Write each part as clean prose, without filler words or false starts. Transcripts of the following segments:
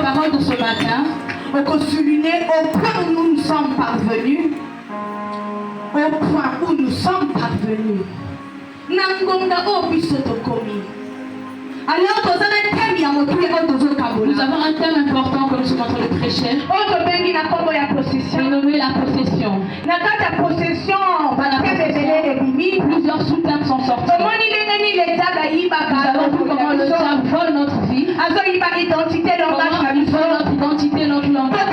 Parole de ce matin. Au point où nous nous sommes parvenus. Au point où nous sommes parvenus. Nangonga obisoto komi. Alors, nous avons un thème important que nous sommes en train de prêcher. Nommé la possession. Plusieurs sous-thèmes sont sortis. Nous avons vu comment le diable vole notre vie. Comment il vole notre identité, notre langage.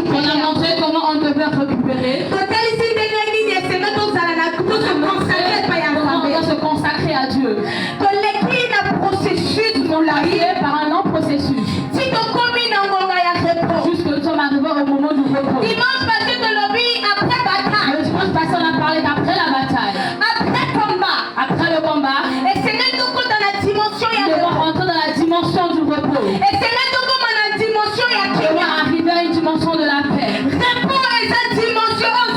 On a montré comment on devait récupérer. Comment on doit se consacrer à Dieu. Par un long processus. Jusque nous sommes arrivés au moment du repos. Dimanche passé, de l'obéi après bataille. Le dimanche passé, on a parlé d'après la bataille. Après combat. Après le combat. Et c'est là tout dans la dimension. Nous devons rentrer dans la dimension du repos. Et c'est là tout comme la dimension. Nous devons arriver à une dimension de la paix. Repos et cette dimension. Le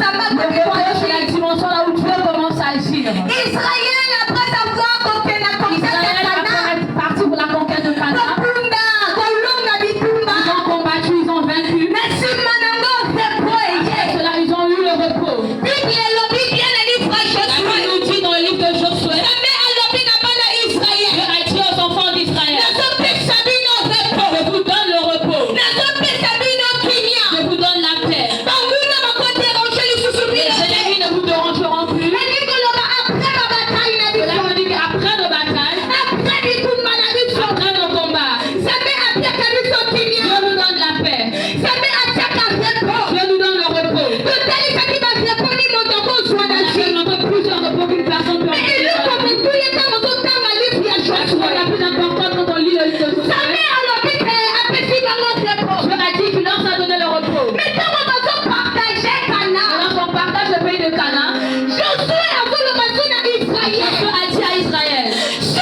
repos est la dimension là où Dieu commence à agir. Israël, après avoir conquis la conquête de Canaan. Parti pour la conquête de Canaan. Ils ont combattu, ils ont vaincu. Cela, ils ont eu le repos. La Bible nous dit dans le livre de Josué. Dieu a dit aux enfants d'Israël. Je vous donne le repos. Je vous donne la paix. Les ennemis ne vous dérangeront plus. Après nos batailles, après nos combats, Dieu nous donne la paix. Dieu nous donne le repos. On a plusieurs repos qu'une personne peut avoir. La chose la plus importante quand on lit le livre de Josué, Dieu a dit qu'il leur a donné le repos. Lorsqu'on partage le pays de Canaan, Josué a dit à Israël, si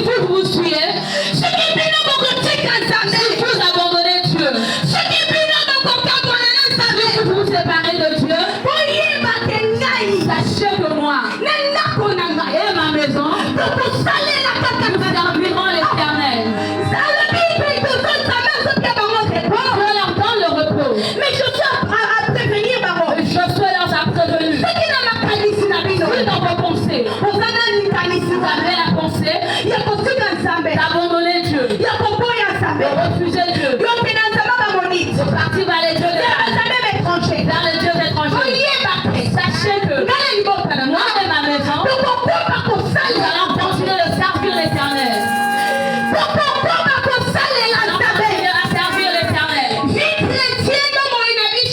vous vous suivez, si vous abandonnez Dieu, si vous vous séparez de Dieu, sachez que moi et ma maison, nous servirons l'Éternel. Dieu leur donne le repos. Mais je suis à prévenir d'abord. Josué leur a prévenu. Oui, dans vos pensées, vous avez la pensée d'abandonner Dieu, de refuser Dieu, de partir vers les dieux étrangers. Sachez que moi et ma maison, nous allons continuer de servir l'Éternel. Nous allons continuer à servir l'Éternel.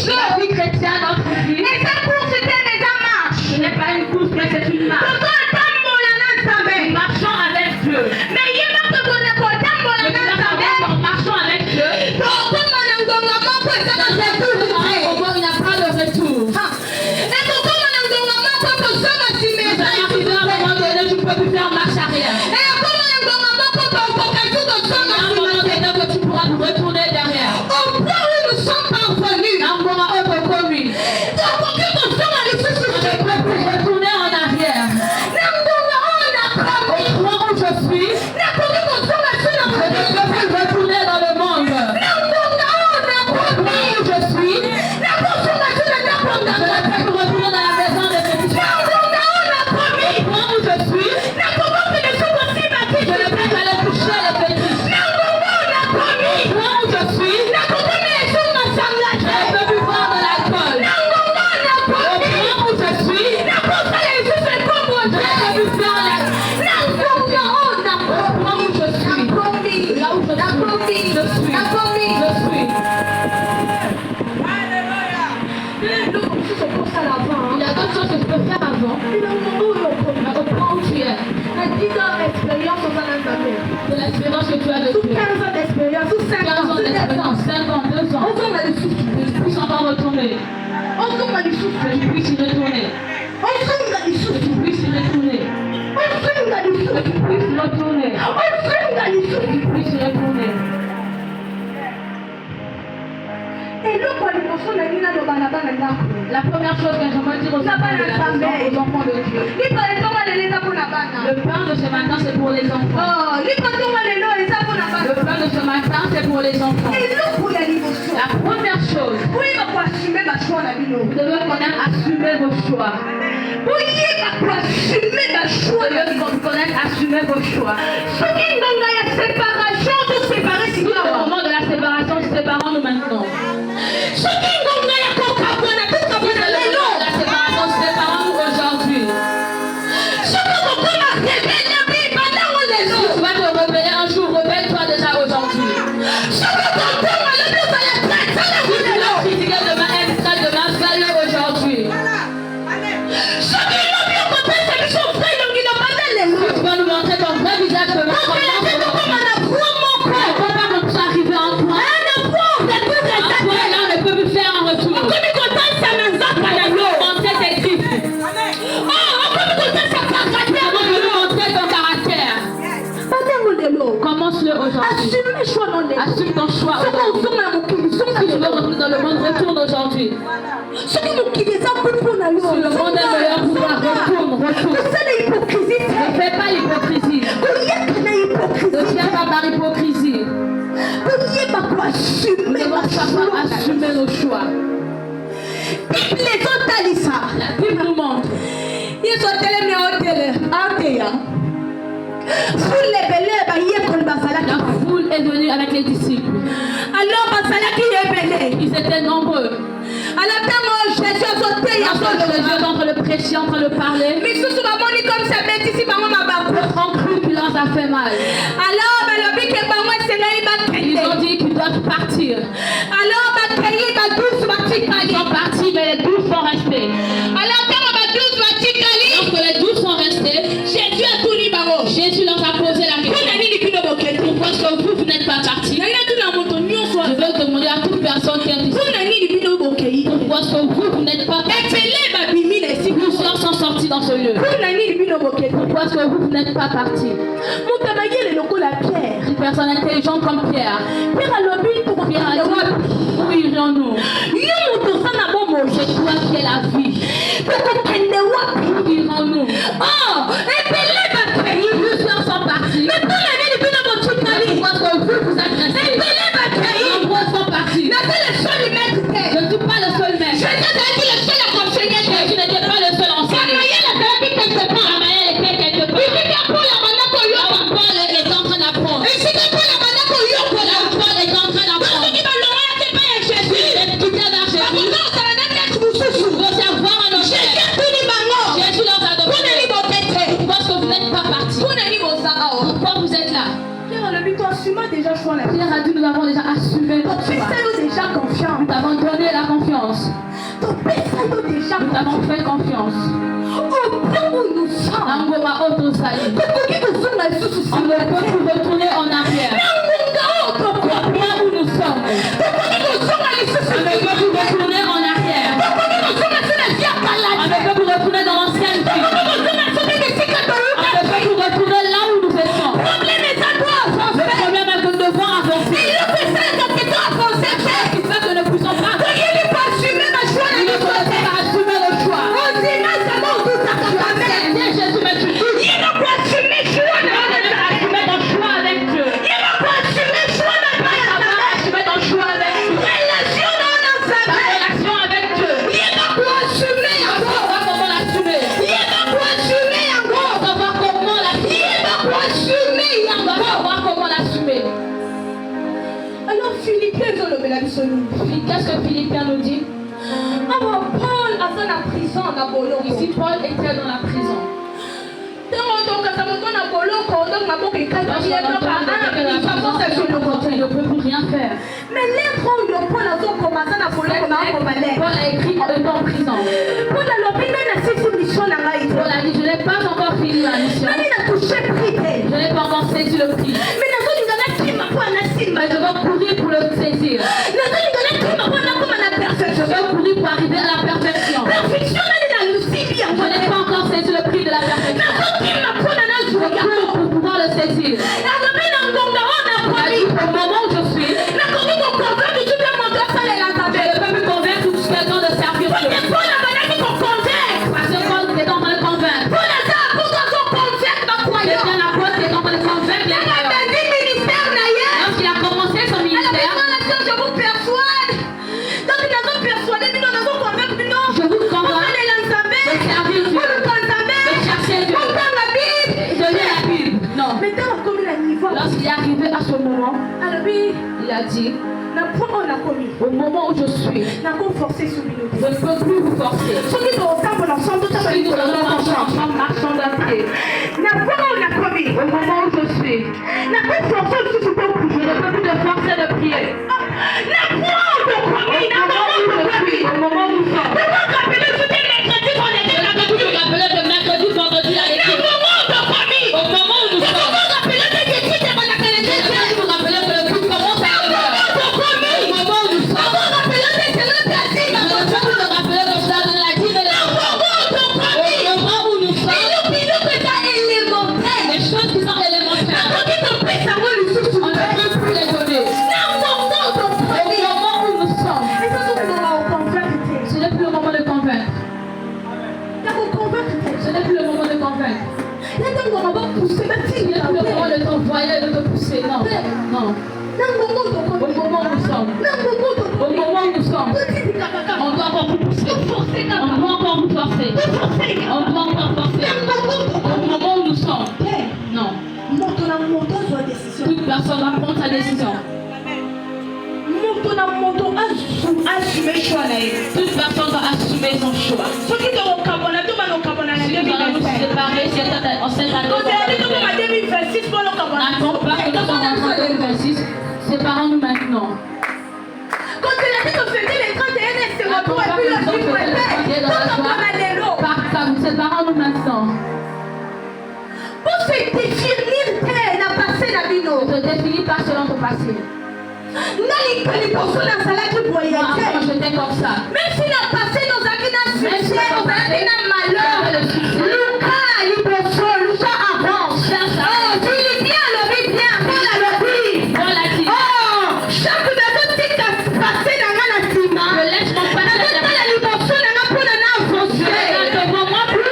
La vie chrétienne, notre vie, ce n'est pas une course, mais c'est une marche. Nous marchons avec Dieu. Mais en marchant avec Dieu, il n'y a pas de retour. Nous allons arriver à un moment donné, tu ne peux plus faire marche arrière. Il y a un moment donné que tu pourras nous retourner derrière. Un moment où on peut conduire. On ne peut plus retourner en arrière. Au point où je suis, je ne peux plus retourner dans le monde. Au point où je suis, je ne peux plus retourner dans la maison de mes parents. Au point où je suis, je ne peux plus aller toucher les petits. Au point où je suis, je ne peux plus boire de l'alcool. Au point où je suis, je ne peux plus faire la... Au point où je suis, là où je suis. Il y a d'autres choses que je peux faire avant. Mais au point où tu es, de l'expérience que tu as de Dieu. 15 ans d'expérience, 5 ans, 2 ans. Tu puisses encore retourner. Que tu puisses y retourner. Que tu puisses y retourner. Que tu puisses y retourner. La première chose que j'aimerais dire aux enfants de Dieu, bana. Le pain de ce matin, c'est pour les enfants. Oh, likontonga lelo eza mpona Le bana. pain de ce matin, c'est pour les enfants. Eloko ya liboso. La première chose, Boyeba koassume bashwa na bino. vous devez connaître, assumer vos choix. Boyeba koassume bashwa Vous na devez bino. connaître, assumer vos choix. Soki ngonga ya séparation tosépare Au sikawa. moment de la séparation, séparons-nous maintenant. Soki ngonga ya kokabwana tokabwana lelo. La séparation, séparons-nous aujourd'hui. Soki kokoma rebele bibandango lelo. Tu vas te rebeller un jour, rebelle-toi déjà aujourd'hui. Soki kotonga lelo ozala tata Tu vas lelo. critiquer demain, extra demain, fais-le aujourd'hui. Soki lobi okopesa biso vrai elongi na banda lelo. Tu vas nous montrer ton vrai visage demain. Okende tokoma na point moko. Ne faut pas qu'on puisse arriver en point. Na point de tout Un point là, on ne peut plus faire un retour. okomi kotanisa na nzaka na yo. Montrer tes griffes. Okomi kotanisa caractère Comment na tu veux yo. montrer ton caractère? bandango lelo. Commence-le aujourd'hui. Assume choix non lelo. Assume ton choix Soki aujourd'hui. ozonga na mokili zonga Si tu veux lelo. retourner dans le monde, retourne aujourd'hui. Soki mokili eza mpupu na yo. Si le monde est meilleur pour toi, retourne. kosala hypocrisie Ne te. fais pas l'hypocrisie. koyeba na Ne hypocrisie. viens pas par hypocrisie. koyeba koassume Nous devons savoir assumer nos choix. bible ezotalisa. La Bible nous montre. yesu atelemi ateya fule ebele bayekoli bazalaki. La foule est venue avec les disciples. alors bazalaki ebele. Ils étaient nombreux. alors ntango jésus azoteya Lorsque Jésus est en train de prêcher, en train de parler, misusu bamoni comme ça betisi bango mabaku. on crut qu'il leur a fait mal. alors balobi ke bango esengeli Ils ont bakende. dit qu'ils doivent partir. alors bakei badusu Ils batikali. sont partis, mais les 12 sont restés. alors ntango badusu batikali. Lorsque les 12 sont restés, jésus atuni bango. Jésus leur a posé la mpona question. nini bino bokende. Pourquoi est-ce que vous n'êtes pas partis? naina tuna moto nyonso. Je veux demander à toute personne qui est ici. mpona nini bino bokei. Pourquoi est-ce que vous n'êtes pas partis? ebele babimi na esika. Plusieurs sont sortis dans ce lieu. mpona nini bino bokende. Pourquoi est-ce que vous n'êtes pas partis? moto amayele lokola pierre. Une personne intelligente comme Pierre. pierre alobi Pierre a tokokende dit, wapi. où irions-nous? yo moto oza na bomoi. C'est toi qui es la vie. tokokende wapi. Où irons-nous? oh ebele bakei. Plusieurs sont partis. mais mpona nini bino botikali. Pourquoi est-ce que vous êtes restés? ebele bakei. Nombreux sont partis. naza le seul maître te. Je ne suis pas le seul maître. jésus azalaki le seul aconseiller te. Tu n'étais pas le seul enseignant. amayele azalaki quelque part. Samaël était quelque part. bisika mpona banda Là koyoka. où Paul est en train d'apprendre. esika mpona banda koyokola. Là où Paul est en train d'apprendre. soki balongolaki epai ya jésus. Tu viens vers Jésus. bakoza kozala na maître mosusu. Recevoir un jésus hôtel. atuni bango. Jésus leur a mpona demandé. nini boke te. Pourquoi est-ce que vous n'êtes pas partis? mpona nini boza awa. Pourquoi vous êtes là? pierre alobi toasuma déjà choix na Pierre a dit, nous avons déjà assumé notre choix. topesa yo déjà confiance. Nous t'avons donné la confiance. topesa yo déjà Nous t'avons fait confiance. otango nous sommes. Nangoma Otosali. tokoki kozonga lisusu On ne peut plus retourner en arrière. na ngonga oyo tokwa. Là où nous sommes, tokoki kozonga lisusu. on ne peut plus retourner en arrière. tokoki kozonga so na via On kala ne te. peut plus retourner dans l'ancienne vie. tokoki kozonga soki esika On toyoka ne peut te. plus retourner là où nous étions. problème eza to Le avancer. problème est que nous devons avancer. eloko esalaka peto avancer te. Ce qui fait que nous ne puissions pas. toyeli koassume bashwa na Il biso faut te. assumer le choix. ondima zama otutaka kame. Viens Jésus, mais tu dis. yeba koassume choix na bana na ye. Assumer ton choix avec Dieu. yeba koassume choix na bana na ye. Assumer ton choix avec Dieu. relation na yo na Ta nzambe. relation avec Dieu. yeba koassume On yango. savoir comment l'assumer. yeba koassume yango. On savoir comment l'assumer. yeba koassume On yango. savoir comment l'assumer. alors philippien ezolobela biso nini. Puis qu'est-ce que Philippiens nous dit? awa paul aza na prison na boloko. Ici, Paul était dans la prison. ntango tokasa moto na boloko donc maboko ekataki ye donc Il ne peut plus rien faire. mais lettre oyo paul azokoma aza na boloko na akoma lettre. Paul a écrit en étant en prison. paul alobi nani asisi mission na ngai te. Paul a dit, je n'ai pas encore fini ma mission. nani na touche prix te. Je n'ai pas encore saisi le prix. mais nazolinga nakima mpo anasimba. Mais je vais courir pour le saisir. nazolinga nakima mpo nakoma na Je perfection. vais courir pour arriver à la perfection. perfection nani na lusibi yango Je n'ai pas encore saisi le prix de la perfection. nazokima mpo na Je nazwa cours yango. pour pouvoir le saisir. alobi na ngonga oyo Il a nakomi. dit, au moment où je suis, nakoki kokonvaincre tupe moto asalela je nzambe. ne peux plus convaincre tout quelqu'un de servir parce Dieu. que paul abandaki koconvaincre. Parce que Paul est en train de convaincre. paul aza akoki azoconvaincre Lorsqu'il est en train de convaincre les croyants. Lorsqu'il a commencé son ministère. Je vous persuade. Donc nous avons persuadé, nous avons convaincu, non. Je vous convainc de servir Dieu. De chercher Dieu. De lire la Bible. Non. Lorsqu'il est arrivé à ce moment, il a dit, au moment où je suis, je ne peux plus vous forcer. Si nous allons ensemble, marchons d'un pied. Au moment où je suis, je ne peux plus te forcer de prier. Au moment où nous sommes. Je me rappelais de mercredi, vendredi à l'église. Au moment où nous sommes. Je me rappelais que le culte commence à 9h. Au moment où nous sommes. Je me rappelais que je dois donner la dîme et les offrandes. Au moment où nous sommes. Les choses qui sont élémentaires. On ne peut plus les donner. Au moment où nous sommes. Ce n'est plus le moment de convaincre. Ce n'est plus le moment de convaincre. Ce n'est plus le moment de t'envoyer, de te pousser. Non, non. Au moment où nous sommes. Au moment où nous sommes. On doit encore vous pousser. On doit encore vous forcer. On doit encore forcer. Au moment où nous sommes. Non. Toute personne doit prendre sa décision. Toute personne doit assumer son choix. Si nous allons nous séparer, c'est en cette année. N'attends pas que nous sommes en 2026. Séparons-nous maintenant. Séparons-nous maintenant. Ne te définis pas selon ton passé. Moi, j'étais comme ça. Même s'il a passé nos succès, nos malheurs, avance. Il vient, le bien, Paul a dit. chaque personne qui a passé dans la cima, Je laisse mon passé lui,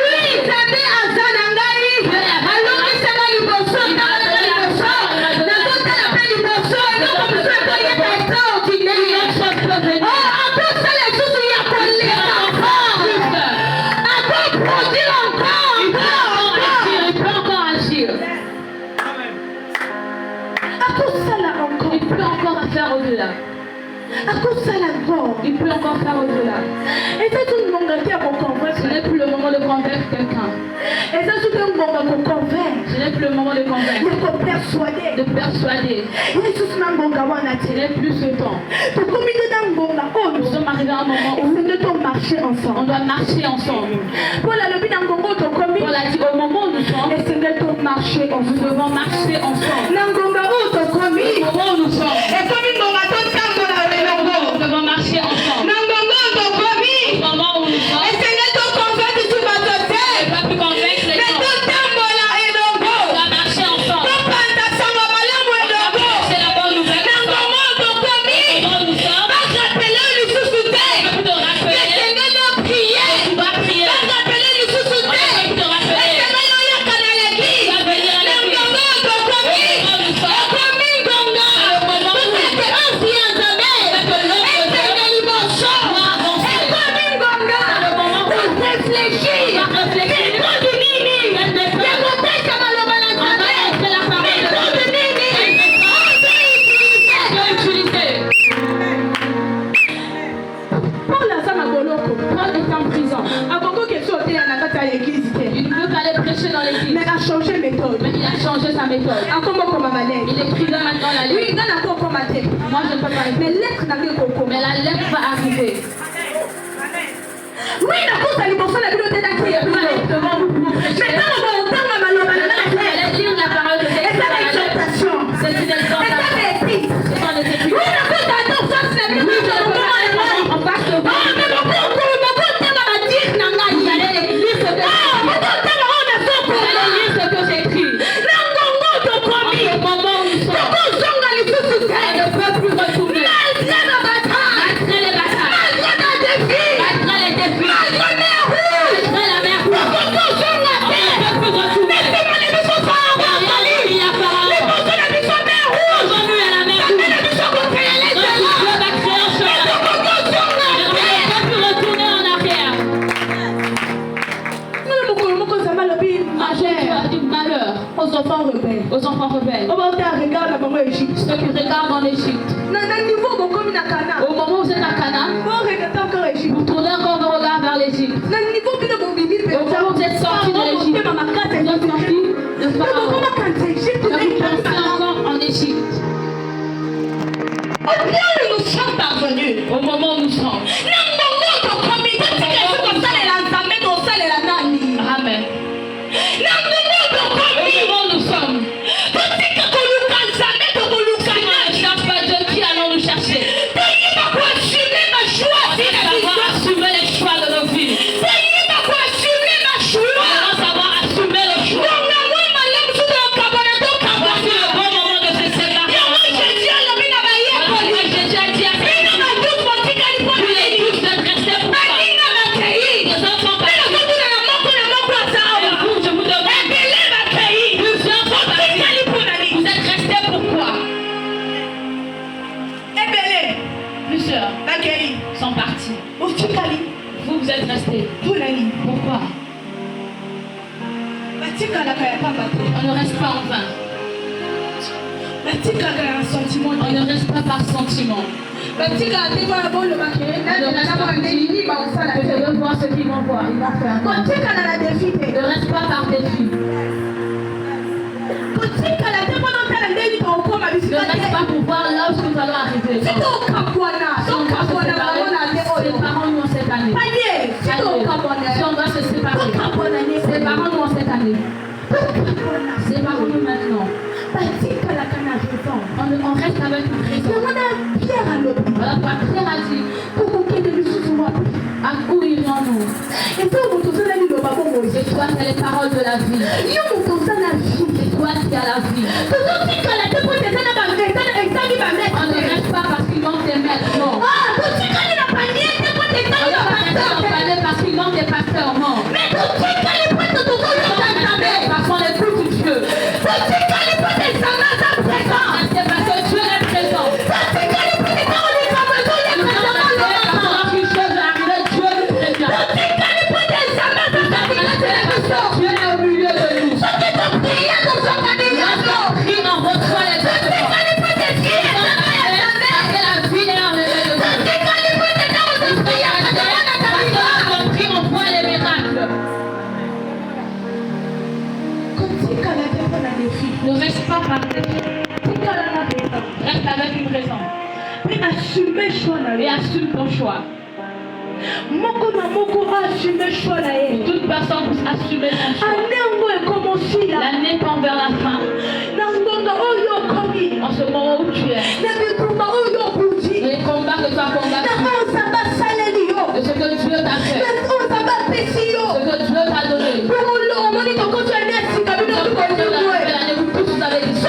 il peut encore faire au-delà. Il peut encore faire au-delà. Ce n'est plus le moment de convaincre quelqu'un. Ce n'est plus le moment de convaincre. De persuader. Ce n'est plus ce temps. Nous sommes arrivés à un moment où on doit marcher ensemble. Paul a dit au moment où nous sommes, nous devons marcher ensemble. Au moment où nous sommes, nous devons marcher ensemble. Au moment où nous sommes, on ne va plus convaincre les gens. On doit marcher ensemble. C'est la bonne nouvelle. Au moment où nous sommes, on va te rappeler. Tu dois prier. On va te rappeler. Tu vas venir à l'église. Au moment où nous il ne veut pas aller prêcher dans l'église. Mais a changé méthode. Mais il a changé sa méthode. Il écrivait maintenant la lettre. Moi je ne peux pas écrire. Mais la lettre va arriver. Oui, Devant vous pour prêcher. Allez lire la parole de Dieu. C'est une exhortation. Ce sont des écrits. On passe devant. Vous allez lire ce que j'écris. Au moment où nous sommes, on ne peut plus retourner. Malgré les batailles, malgré les défis, malgré la mer rouge, on ne peut plus retourner. aux enfants rebelles. Aux enfants rebelles. On va regarder la maman Égypte. Ceux qui regardent en Égypte. Au moment où vous êtes à Cana, vous tournez encore vos regards vers l'Égypte. Au moment où vous êtes sortis de l'Égypte, vous êtes sortis de Pharaon. Et vous pensez encore en Égypte. Nous sommes parvenus. Au moment où nous sommes. Amen. Au moment où nous sommes. Si on ne cherche pas Dieu, qui allons nous chercher? Assumer les choix de nos vies. On va savoir assumer le choix. Voici le bon moment de se séparer. Jésus a dit à ses vous les tous d'être restés pour moi. Les enfants partis. Et vous, je vous demande, plusieurs sont partis. Vous êtes restés pourquoi? Plusieurs sont partis. Vous êtes restés. Pourquoi? On ne reste pas en vain. On ne reste pas par sentiment. Je veux voir ce qu'ils vont voir. Ils vont faire. Ne reste pas par défi. Ne reste pas pour voir là où nous allons arriver. Si on doit se séparer, séparons-nous en cette année. Si on doit se séparer, séparons-nous en cette année. Séparons-nous maintenant. On reste avec une raison. Voilà quoi Pierre a dit. À où irions-nous? Et toi, c'est les paroles de la vie. C'est toi qui as la vie. On ne reste pas parce qu'il manque des maîtres, non. On ne reste pas parce qu'il manque des pasteurs, non. Parce qu'on est plus du Dieu. C'est parce que Dieu est présent. Une chose est arrivée, Dieu nous prévient. Dieu est au milieu de nous. Il en reçoit les événements. La vie est enlevée de nous. On voit les miracles. Ne reste pas par défi. Reste avec une raison. Et assume ton choix. Toute personne puisse assumer son choix. L'année tend vers la fin. En ce moment où tu es. Les combats que tu as combattus. De ce que Dieu t'a fait. Ce que Dieu t'a donné. Vous avez dit ça.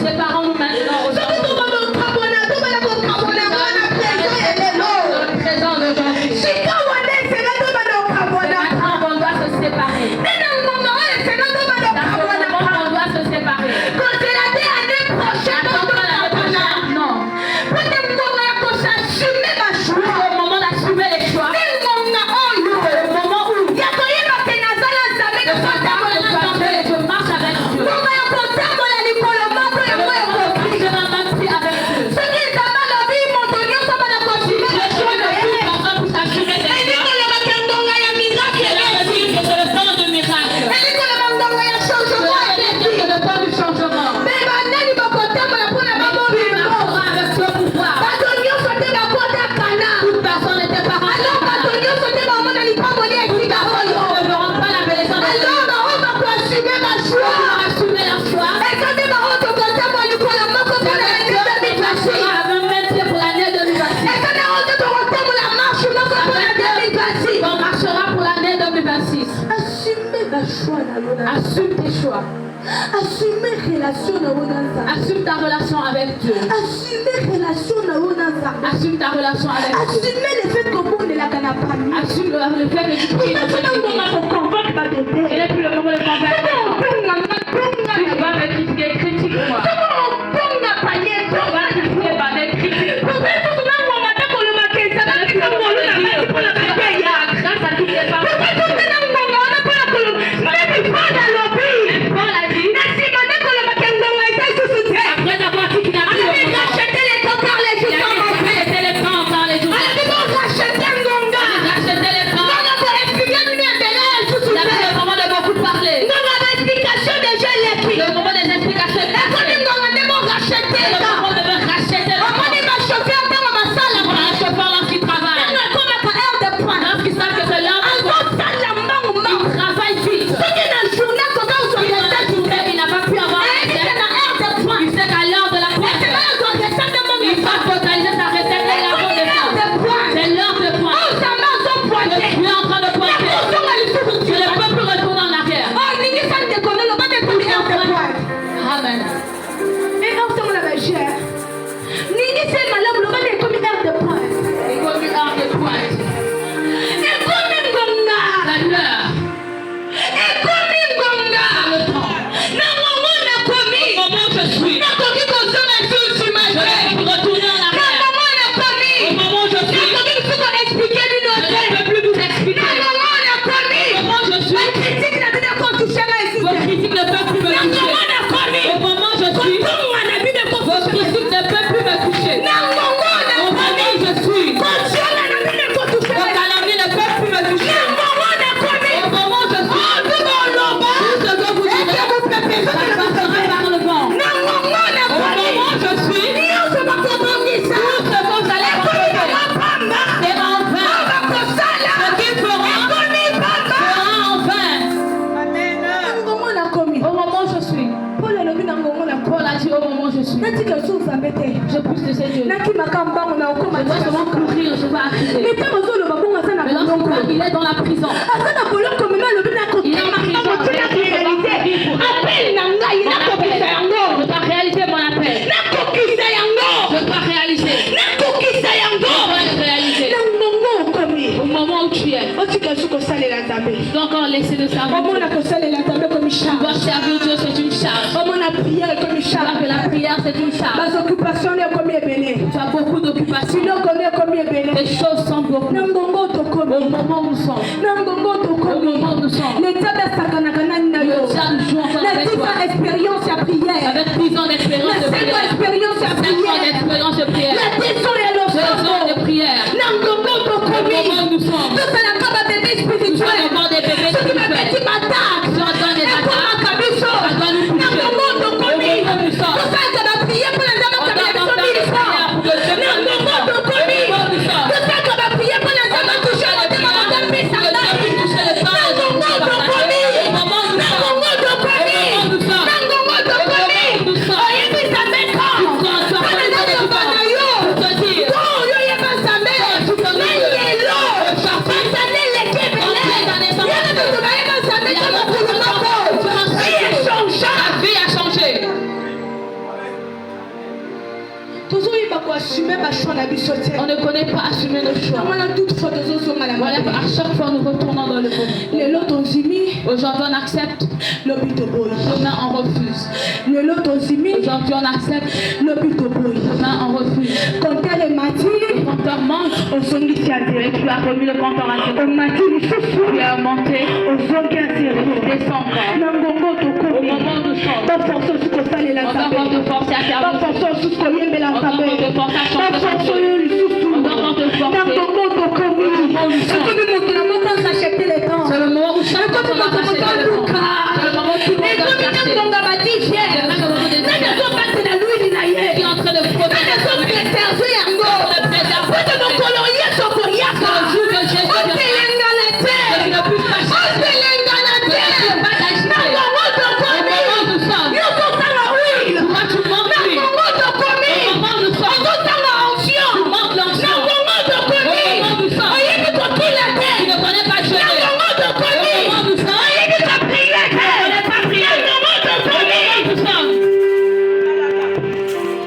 Séparons-nous maintenant aujourd'hui. Présent d'aujourd'hui. C'est maintenant qu'on doit se séparer. On doit se séparer. Non. Au moment d'assumer les choix. Au moment où je marche avec Dieu. Assume tes choix. Assume ta relation avec Dieu. Assume ta relation avec Dieu. Assume le fait que monde est la canapane. Assume le fait que tu pries. Il n'est plus le moment de convaincre. Tu vas me critiquer, critique-moi. Tu vas critiquer par des critiques. Grâce à toutes les paroles. moment où je suis. natika osunzambe te Je pousse de ces dieux. nakimaka mbango na okoma Je dois seulement courir, je vais accuser. mais ntango ozoloba bongo aza na Mais lorsqu'il boloko parle, il est dans la prison. aza na boloko mema alobi nakokema mbango tina réalité appel na ngai nakokisa yango Je dois réaliser mon appel. nakokisa yango Je dois réaliser. nakokisa yango Je dois réaliser. na mbongo okomi Au moment où tu es, otika su kosalela nzambe tu dois encore laisser le servir. omona kosalela nzambe komi Tu charge dois servir Dieu, c'est une charge. omona priere komi Tu vois charge que la prière, c'est une charge. basoccupation ne ekomi ebele Tu as beaucoup d'occupations. biloko ne ekomi ebele Les choses sont beaucoup. na mbongo tokomi Au moment où nous sommes, na mbongo au tokomi moment où nous sommes, leta basakanaka nani na yo le diable joue encore na avec toi. 10 ans expérience ya prière Avec 10 ans na d'expérience de 5 ans prière. expérience ya 5 ans prière d'expérience de prière. na 10 ans ya 2 ans de losango prière. na mbongo Au tokomi moment où nous sommes, tosalaka babebe nous spirituel sommes encore des bébés soki babeti spirituels. batake Si on donne des attaques, ekomaka biso ça doit nous na toucher. mbongo Au tokomi moment où nous sommes, tosalaka bapriere mpo na nzambe on doit akabela biso encore faire des 1000 prières fois pour que Dieu na prenne le mbongo temps. tokomi Au moment où nous sommes, tosalaka bapriere mpo na nzambe atushe motema motapesa ngai na mbongo tokomi na mbongo tokomi na mbongo tokomi oyebisa mbeka mpo na nzambe na yo to oyo oyeba nzambe na lelo basane eleki ebele yana bato bayeba nzambe to mokulu moko la vie a changé. tozoyeba koassume bashoi na biso te On ne connaît pas assumer nos choix. amana toutefois tozozonga na Voilà, mabele à chaque fois nous retournons dans le monde. lelo tozimi Aujourd'hui on accepte, lobi toboyi demain on refuse. lelo tozimi Aujourd'hui on accepte, lobi toboyi demain on refuse. kontere emati Le compteur manque, ozongisi ya et zero tu as remis le compteur à zéro. omati lisusu Tu as monté, ozongi ya zero descend encore. na ngongo Au tokomi moment où nous sommes, baforce osuki kosalela on doit nzambe encore te forcer à faire. baforce osuki koyembela On doit nzambe encore te forcer à baforce chanter. oyo lisusu On doit encore te na forcer. ngongo tokomi ekomi moto na moko arachete le temps C'est le moment où chaque ekomi personne a moto racheté moto le temps. aluka C'est le moment où tout le monde ekomi doit na chercher. ngonga badifiere nani azobati na lwili na ye Qui est en train de nani protéger azopreserve yango le poto mokolo yesu okoyaka otelengana te otelengana te na ngongo tokomi yo kozanga wile na ngongo tokomi okozanga onction na ngongo tokomi oyebi kokila te na ngongo tokomi oyebi koprie te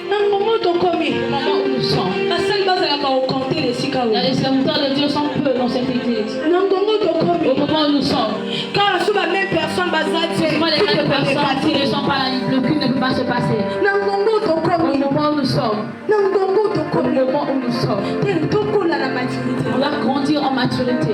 na ngongo tokomi na ngongo tokomi basali bazalaka okonte lesika Il y a oyo des serviteurs de Dieu sont peu dans cette église. na ngongo tokomi Au moment où nous sommes, car so bameme personne baza te souvent les mêmes personnes qui ne sont pas là, le culte ne peut pas se passer. na ngongo Au tokomi moment où nous sommes, na ngongo au tokomi moment où nous sommes, te tokola na maturité on doit grandir en maturité.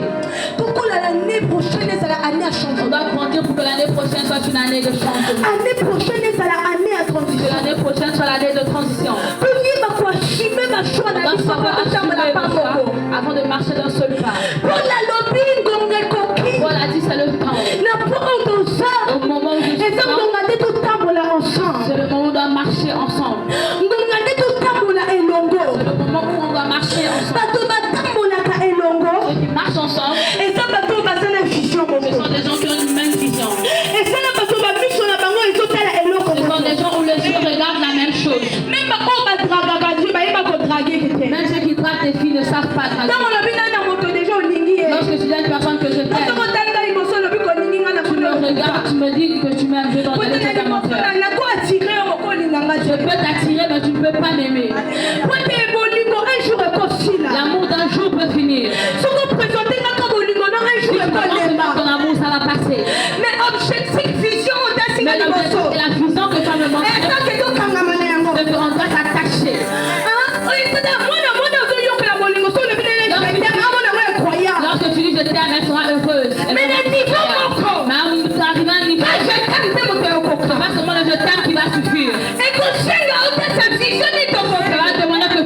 tokola l'année prochaine ezala année à On changement doit grandir pour que l'année prochaine soit une année de changement. année prochaine ezala année à Que transition l'année prochaine soit l'année de transition. toyeba koassume bashoi On na doit biso savoir po totambola assumer pa nos choix moko avant de marcher d'un seul pas. mpona lobi ngonga ekoki Paul a dit c'est le temps. na po oyo toza Au moment où nous eza sommes, ngonga nde totambola ensemble c'est le moment où on doit marcher ensemble. ngonga nde totambola elongo C'est le moment où on doit marcher ensemble. bato batambolaka elongo Ceux qui marchent ensemble, eza bato oyo baza na vision ce moko sont des gens qui ont une même vision. eza na bato bamiso na bango ezotala eloko Ce sont des gens où les yeux regardent la même chose. même baoyo badragaka dieu bayeba kodrageke te Même ceux qui draguent des filles ne savent pas ntango draguer. lobi nani na moto deja olingi ye Lorsque tu dis à une personne que je t'aime, soko otali ngai liboso olobi kolingi nga na tu me regardes, tu me dis que tu m'aimes, je dois donner potena tout à mon liboso cœur. nako atire yo moko olinganga Je te peux t'attirer, mais tu ne peux pas m'aimer. pote bolingo un jour ekosila L'amour d'un jour peut finir. soko présente ngaka bolingo na un Si jour tu commences ekolemba ton amour, ça va passer. mais objectif vision otasinga Mais liboso la vision que tu as me montrée, esake tokangama na yango c'est qu'on doit s'attacher. mwana ozoyokola bolingo so olobi nene amona ngo incroyable Lorsque tu dis je t'aime, elle sera heureuse. Elle mais va le niveau moko Mais arrivé à un niveau, ajetani te moto c'est yokoka pas seulement le je t'aime qui va suffire. ekosenga otasa vision Ça nitokoka va demander que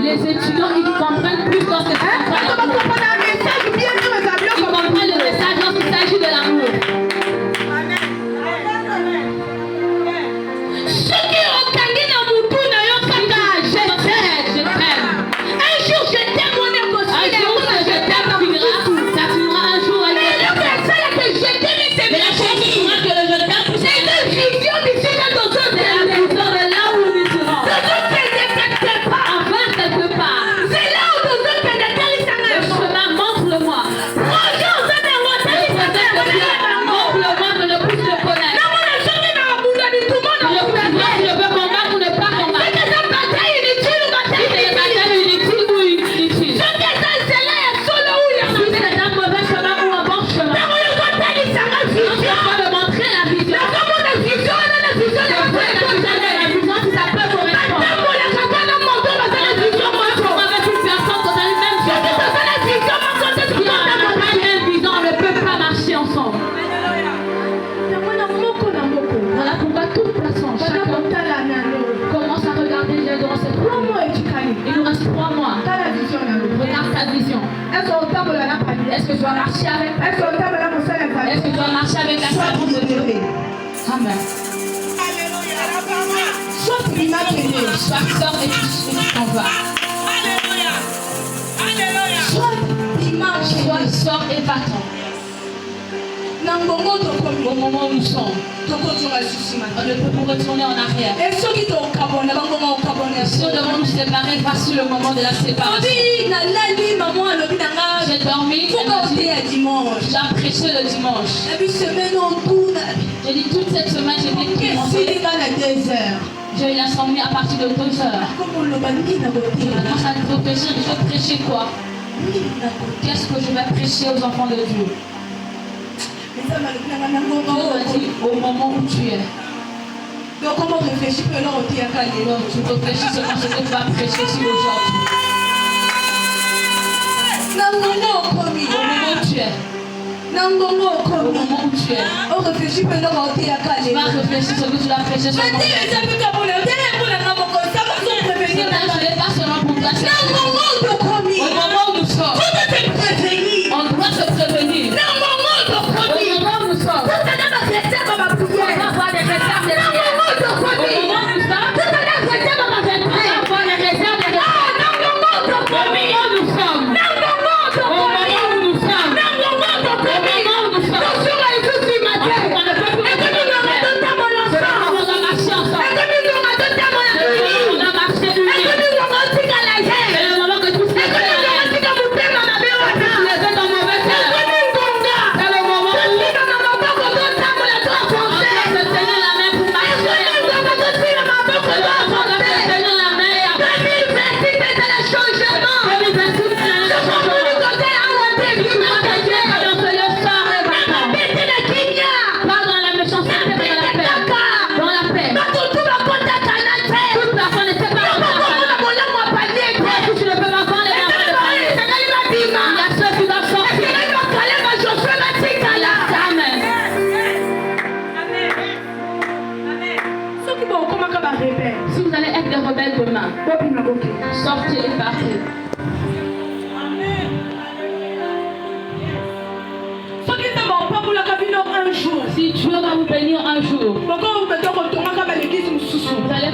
Les étudiants, ils comprennent plus quand c'est ils comprennent le message lorsqu'il s'agit de l'amour. Ceux qui ont gagné dans mon tour, je t'aime. Un jour, je t'aime, mon émotion. Un jour, je t'aime, ça finira un jour. Mais le message que je t'aime, c'est bien fini. Que je t'aime, c'est une vision d'ici là, dans tout de la vision de là où nous serons. C'est là où nous sommes le chemin, montre-le-moi. Montre-le-moi que je puisse le connaître. Je peux combattre ou ne pas combattre. Si c'est une bataille inutile ou inutile. Si c'est un mauvais chemin ou un bon chemin. Je peux me montrer la vision. La vision, si ça peut correspondre. Ensemble. Voilà pourquoi toute personne, chacun commence à regarder les dans cette vie. Il nous reste 3 mois. Regarde ta vision. Est-ce que tu vas marcher avec Est-ce que tu vas marcher avec la servante de Dieu? Amen. Sois sœur et tu t'en vas. Sois sœur et va-t'en. Au moment où nous sommes, on ne peut pas retourner en arrière. Si nous devons nous séparer, voici le moment de la séparation. J'ai dormi, j'ai prêché le dimanche. J'ai dit toute cette semaine, j'ai dit j'ai eu l'insomnie à partir de 2 heures. Je commence à réfléchir, je vais prêcher quoi? Qu'est-ce que je vais prêcher aux enfants de Dieu? Dieu m'a dit au moment où tu es. Donc comment réfléchir que l'on dit à Kali? Tu réfléchis seulement ce que tu vas prêcher sur aujourd'hui. Au moment où tu es. Au moment où tu es. On réfléchit que l'on dit à Kali. Tu vas réfléchir ce que tu vas prêcher sur aujourd'hui. Je n'ai pas seulement pour toi. Au moment où nous sommes. On doit se prévenir. Si vous allez être des rebelles demain, sortez et partez. Si Dieu va vous bénir un jour, vous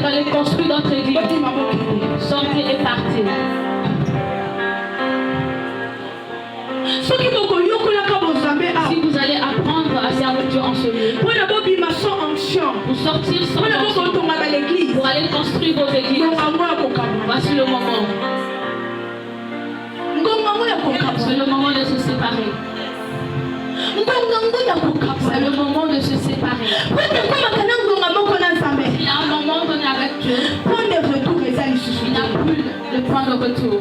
allez construire notre église. Sortez et partez. Si vous allez apprendre à servir Dieu en ce lieu, pour sortir sans onction, pour aller construire vos églises, voici le moment. C'est le moment de se séparer. C'est le moment de se séparer. Il y a un moment donné avec Dieu. Il n'y a plus de point de retour.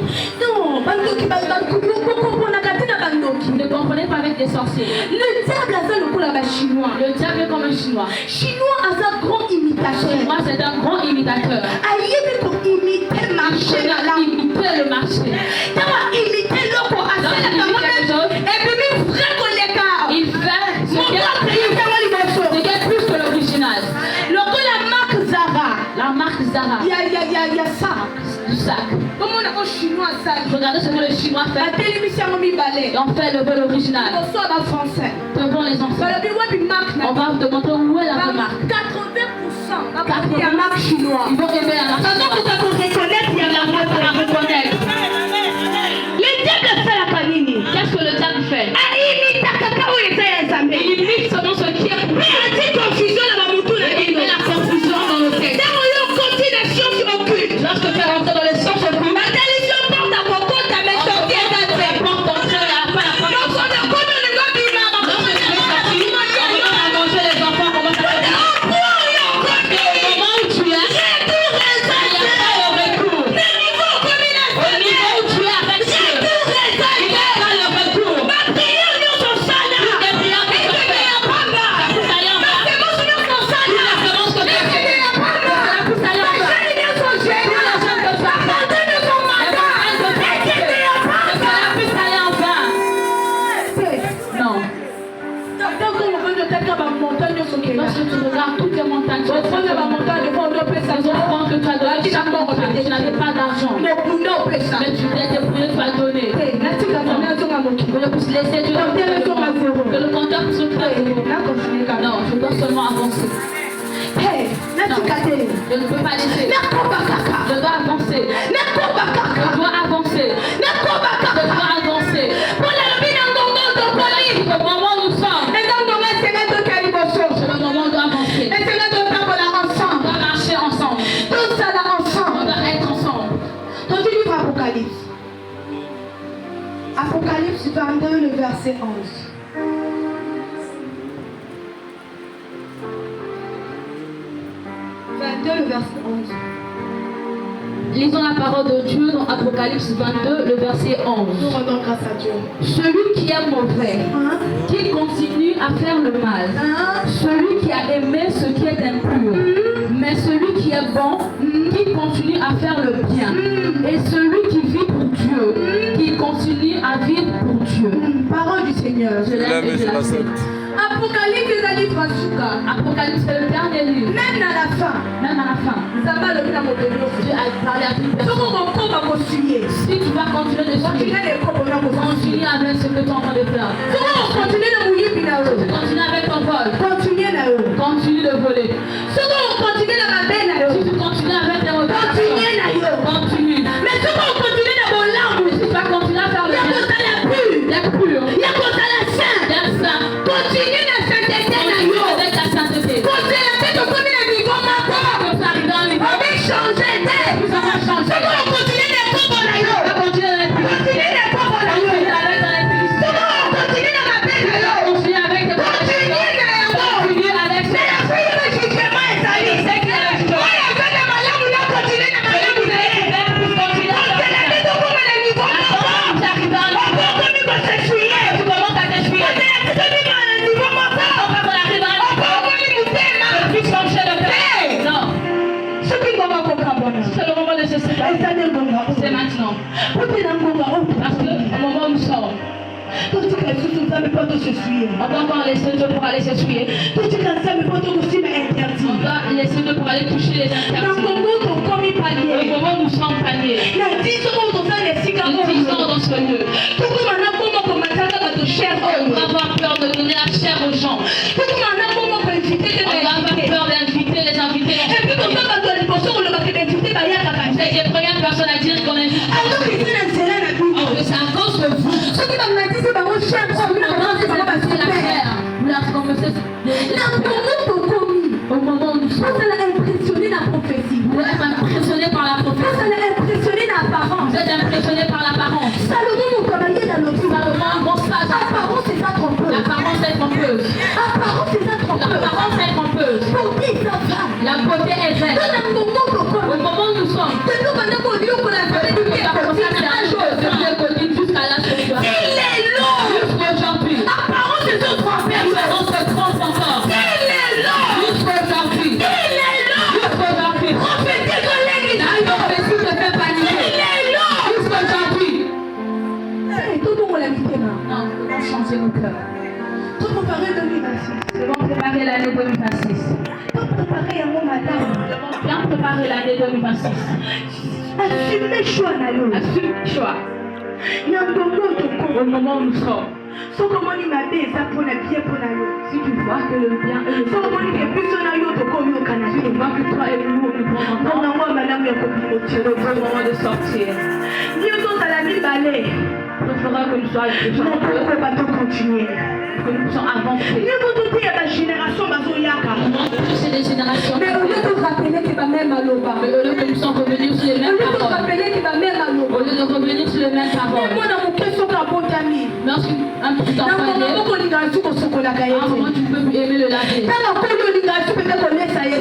Ne ne comprenez pas avec des sorciers. Le diable a ça le coup là-bas chinois. Le diable est comme un chinois. Chinois a ça grand imitateur. Moi, c'est un grand imitateur. Aïe, pour imiter marché là. Imiter le marché. T'as imité l'eau pour acheter la caméra. Et puis, il ferait qu'on l'écart. Il fait ce qui est plus que l'original. La marque Zara. La marque Zara. Il y a ça. Du sac. Comment on a un chinois ça? Regardez ce que le chinois La fait. télévision mi balai. Et on fait le vol original. On sort en français. Devant les enfants. On va vous demander où est la vraie marque. 80%. Il y a marque chinoise. Ils vont aimer la marque. Pour reconnaître, il y a la marque à reconnaître. Le diable fait la panini. Qu'est-ce que le diable fait? Il imite selon ce qui est. Mais il dit confusion là-bas. Il met la confusion dans le texte. Lorsque tu es rentré dans les sciences occultes, la télévision porte à mon compte à mes sorties et la porte d'entrée et la fin, la porte d'entrée. Lorsque tu es sorti, on commence à manger les enfants, on commence à manger. Au moment où tu es, il n'y a pas le retour. Au niveau où tu es avec Dieu, il n'y a pas le retour. Toutes les prières que tu fais, ça pousse aller en bas. Toutes les semences que tu fais, ça pousse aller en bas. Lorsque tu regardes toutes les montagnes, tu comprends que tu as donné chaque montagne, tu n'avais pas d'argent. Mais tu t'es débrouillé, tu as donné. Que je puisse laisser Dieu que le compteur puisse se faire. Non, je dois seulement avancer. Non, je ne peux pas laisser. Je dois avancer. Je dois avancer. Je dois avancer. Au moment où nous sommes, c'est le moment d'avancer. On doit marcher ensemble. On doit être ensemble. Dans le livre Apocalypse. Apocalypse 22, le verset 11. Le verset 11. Lisons la parole de Dieu dans Apocalypse 22, le verset 11. Nous rendons grâce à Dieu. Celui qui est mauvais, qui continue à faire le mal, celui qui a aimé ce qui est impur, mais celui qui est bon, qui continue à faire le bien, et celui qui vit pour Dieu, qui continue à vivre pour Dieu. Parole du Seigneur. Je l'aime et je l'accepte. Apocalypse est un livre Apocalypse est le dernier livre. Même à la fin. Dieu a parlé à toute personne. Si tu vas continuer de suivre, continue avec ce que tu es en train de faire. Continue avec ton vol. Continue de voler. Si tu continues avec tes mots, continue. Mais si tu vas continuer à faire le bien, d'être pur, d'être saint, continue avec la sainteté. C'est maintenant. Parce que au moment où nous sommes, on doit encore laisser Dieu pour aller s'essuyer. On doit laisser Dieu pour aller toucher les interdits. Au moment où nous sommes paniers, nous disons dans ce lieu. On va avoir peur de donner la chair aux gens. On va avoir peur d'inviter les invités. Vous êtes les premières personnes à dire qu'on est invité. Oh, c'est à cause de vous. Au moment où nous sommes, impressionné la prophétie. Regardez 2 26. Assumez choix na yo. Assume le choix. Au moment où nous sommes. Si tu vois que le bien est le bien, si tu vois que toi et nous nous prenons c'est le bon moment de sortir. Il faudra que nous soyons que nous puissions avancer. C'est des générations. Mais au lieu de rappeler qu'il va même à l'eau, au lieu que nous sommes revenus sur les mêmes paroles, au lieu de revenir sur les mêmes paroles. Lorsqu'un petit enfant est né, comment tu peux aimer le laver?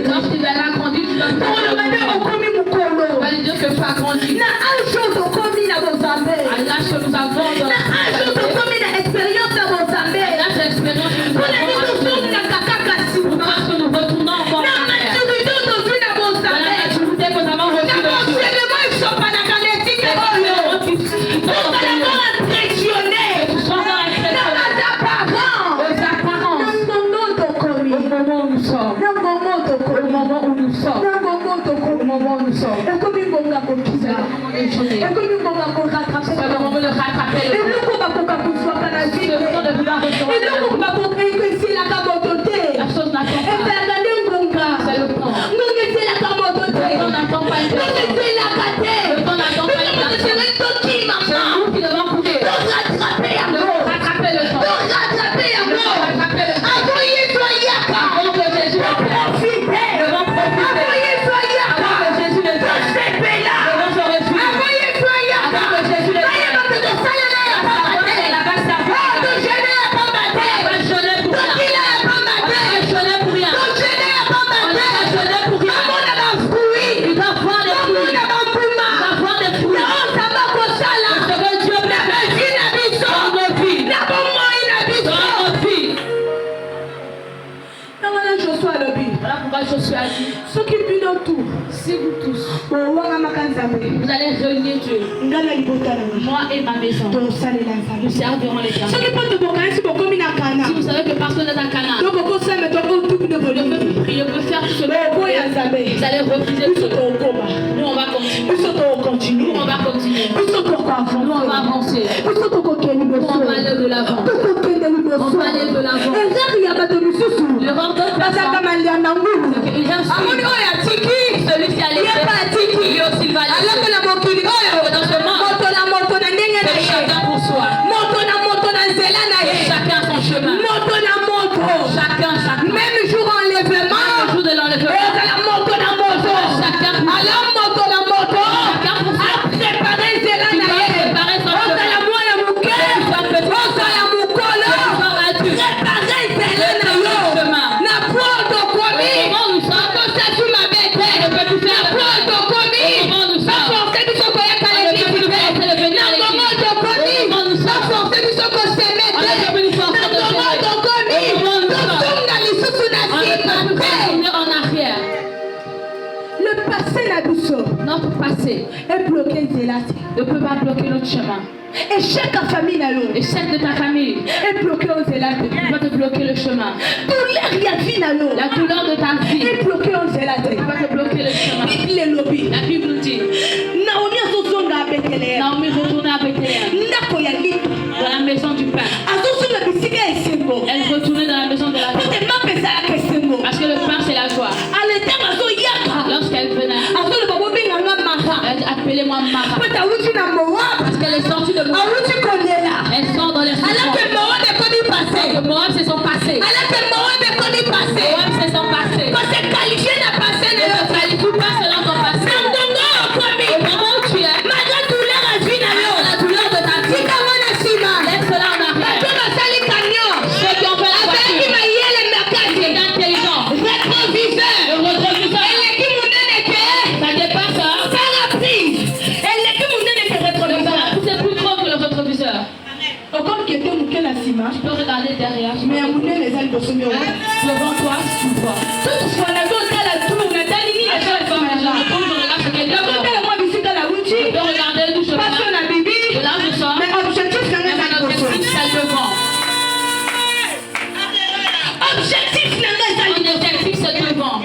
Lorsqu'il va grandir, tu vas lui dire que tu as grandi. À l'âge que nous avons dans l'expérience que nous avons, parce que nous retournons encore en arrière. Voilà la maturité que nous avons reçue de Dieu. Si vous tous, vous allez réunir Dieu, moi et ma maison, nous servirons les gens. Si vous savez que personne n'est à Cana, je peux prier, je peux faire tout ce que vous allez refuser tout. Nous on va continuer. Nous on va continuer. Nous on va avancer. Nous on va aller de l'avant. On va aller de l'avant. L'erreur de personne, celui qui a laissé, lui aussi va laisser. Dans ce monde, c'est chacun pour soi. Chacun son chemin. Chacun. Même jour enlèvement. Même jour de l'enlèvement. Chacun pour soi. Chacun pour soi. Préparer son chemin. Notre passé est bloqué ne peut pas bloquer notre chemin. Et chaque de ta famille est bloquée aux zélates. Ne peut pas te bloquer le chemin. La douleur de ta vie est bloquée aux ne peut pas te bloquer le chemin. La Bible nous dit Naomi retournait à Bethléem, dans la maison du Père. Elle retournait dans la maison de la joie. Parce que le pain c'est la joie. Lorsqu'elle venait, appelez-moi Mara. Parce qu'elle est sortie de Moab. Elle sort dans les souffrances. Moab c'est son passé. Moab c'est son passé. Ne te qualifie pas selon ton passé. Au moment où tu es, la douleur de ta vie, laisse cela en arrière. Ceux qui ont fait la voiture, c'est intelligent. Le rétroviseur, ça dépasse. C'est plus gros que le rétroviseur. Tu peux regarder derrière. Devant toi, tu vois. Je peux regarder d'où je viens. De là où je sors. Mais mon objectif, c'est devant. Mon objectif, c'est devant.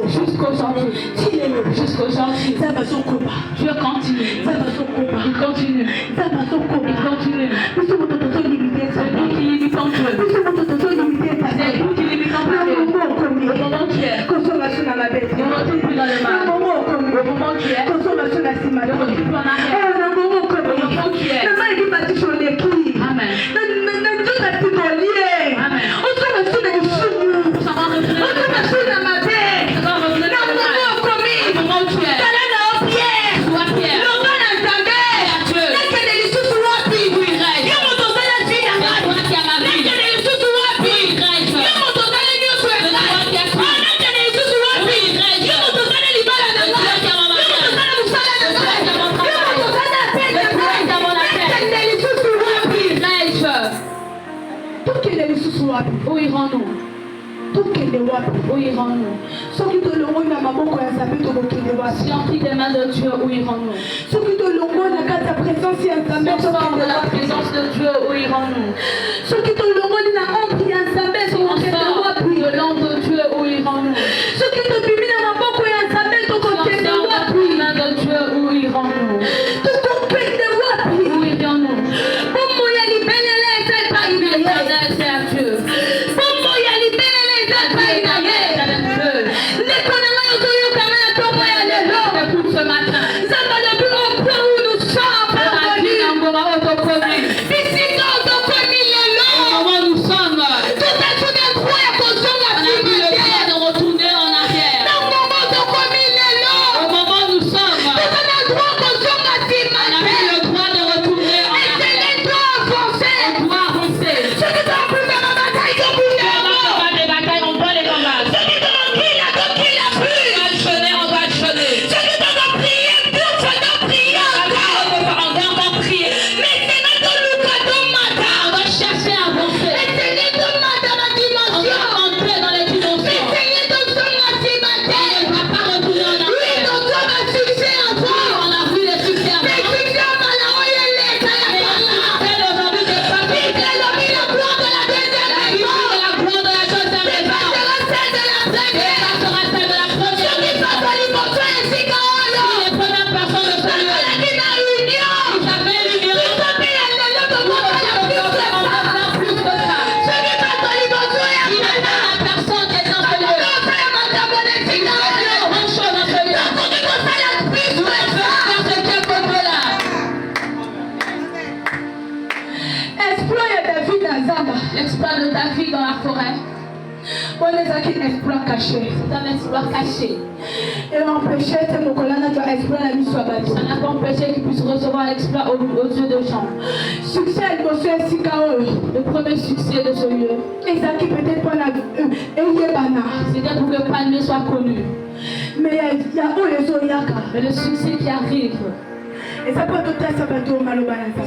Jusqu'aujourd'hui. Jusqu'aujourd'hui. Ça va son combat. Dieu continue. Ça va son combat. Il continue. Ça va son combat. Il continue. Nous sommes dans limité. C'est nous qui limitons Dieu. Nous sommes dans limité. C'est nous qui limitons Dieu. Au moment où tu es. Consommation dans la bête. Ne retourne plus dans le mal. Au moment où tu es. Consommation dans la cima. Ne retourne plus en arrière. Au moment où tu es. le mal est bâti sur l'équipe. Amen. Amen. On se met sur les choux. Ça va revenir. On se met sur la mabée. Ça va revenir dans le mal. Au moment où tu es. Sois fier. Où irons-nous? Où irons-nous? Si on quitte les mains de Dieu, où irons-nous? Si on sort de la présence de Dieu, où irons-nous? Si on sort de l'ombre de Dieu, où irons-nous? Si on sort de la main de Dieu, où irons-nous? Où irions-nous? L'éternel, c'est à Dieu. Écoute ce matin. L'exploit de David dans la forêt. C'est un exploit caché. Et empêcher Ça n'a pas empêché qu'il puisse recevoir l'exploit aux yeux de gens. Le premier succès de ce lieu, c'était pour que le palmier soit connu. Mais le succès qui arrive,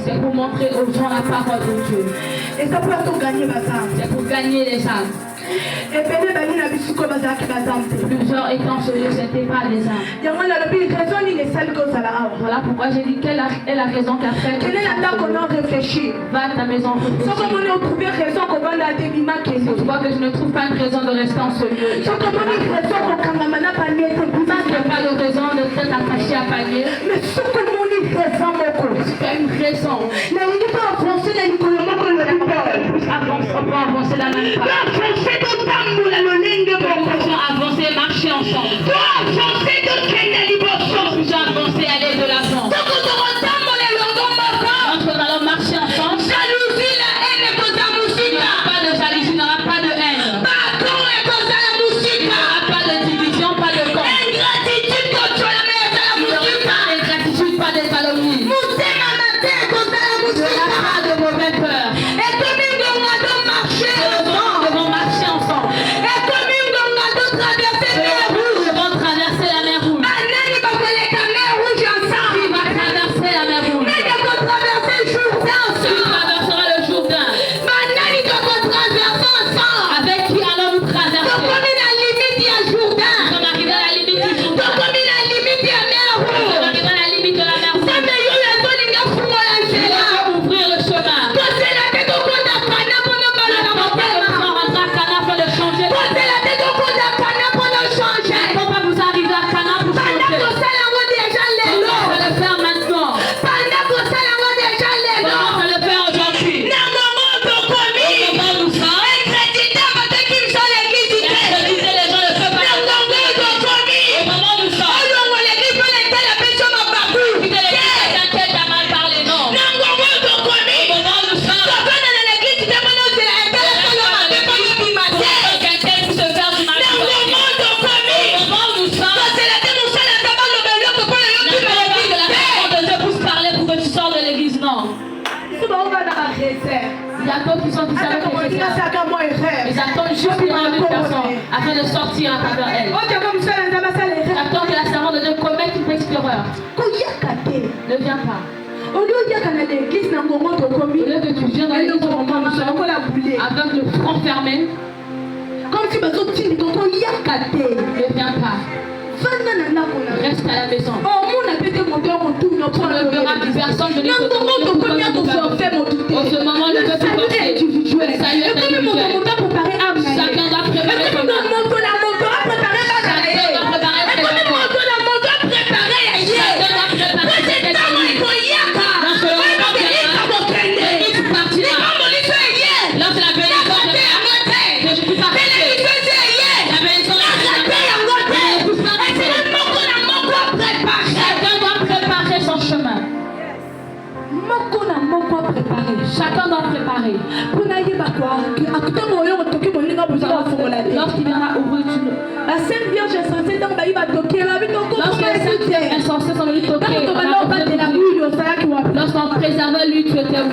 c'est pour montrer aux gens la parole de Dieu. C'est pour gagner les âmes. Plusieurs étant ce lieu, c'était pas les âmes. Voilà pourquoi j'ai dit quelle est la raison qu'a fait. Va à ta maison réfléchir. Tu vois que je ne trouve pas une raison de rester en ce lieu. Tu n'as pas de raison de t'être attaché à palier. Tu as une raison. On peut avancer la même part. Avancer, marcher ensemble. Avancer, aller de l'avant. Nous allons marcher ensemble. Il n'y aura pas de jalousie, il n'y aura pas de haine. Il n'y aura pas de division, pas de compte. Il n'y aura pas d'ingratitude, pas de calomnie. Il n'y aura pas de mauvaise peur. Nous devons marcher ensemble. Nous devons traverser Ils attendent juste une erreur d'une personne afin de sortir à travers elle. Ils attendent que la servante de Dieu commette une petite erreur. Ne viens pas. Au lieu que tu viens dans l'église au moment où nous sommes avec le front fermé, comme si ne viens pas. Reste à la maison. Tu ne verras personne venir te demander. Au ce moment, le peuple porté. Le salut est individuel. Chacun doit préparer son âme. Chacun doit préparer chacun doit préparer. Lorsqu'il viendra ouvrir la Sainte Vierge est censée donc il va toquer la vie donc est censé s'en aller toquer. Lorsqu'on préservait lui, tu étais où?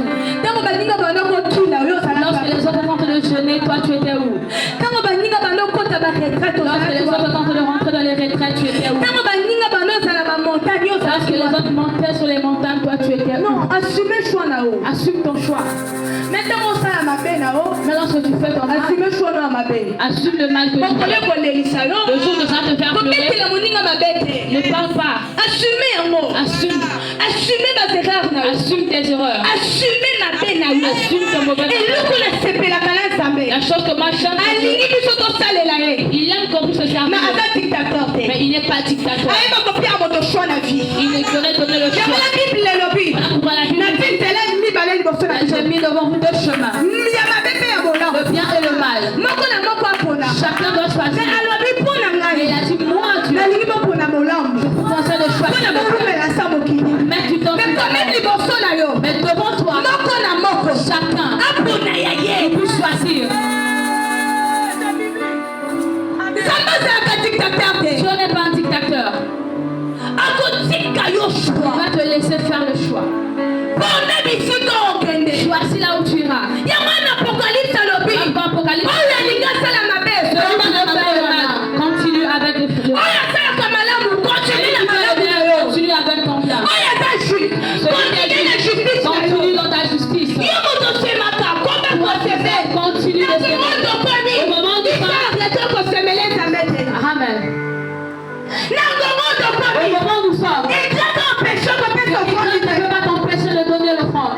Lorsque les autres tentent de jeûner, toi tu étais où? Lorsque les autres tentent de rentrer dans les retraites, tu étais où? Lorsque les autres montaient sur les montagnes, toi tu étais où? Non, assume ton choix. Mais lorsque tu fais ton mal, assume le mal que tu fais. Le jour que ça te fait pleurer, ne parle pas. Assume tes erreurs. Assume ton mauvais mal. La chose que moi chante, il aime qu'on puisse se servir. Mais il n'est pas dictateur. Il ne saurait donner le choix. Voilà pourquoi la Bible j'ai mis devant vous deux chemins. Le bien et le mal. Chacun doit choisir. Et il a dit, moi Dieu, je vous conseille de choisir le bien. Mais tu t'en fous. Mais devant toi, chacun peut choisir. Dieu n'est pas un dictateur. Il va te laisser faire le choix. Choisis là où tu iras. Continue avec le feu. Continue avec ton bien. Continue dans ta justice. Continue de s'aimer. Au moment du temps. Amen. Au moment où nous sommes. Ne peut pas t'empêcher de donner l'offrande.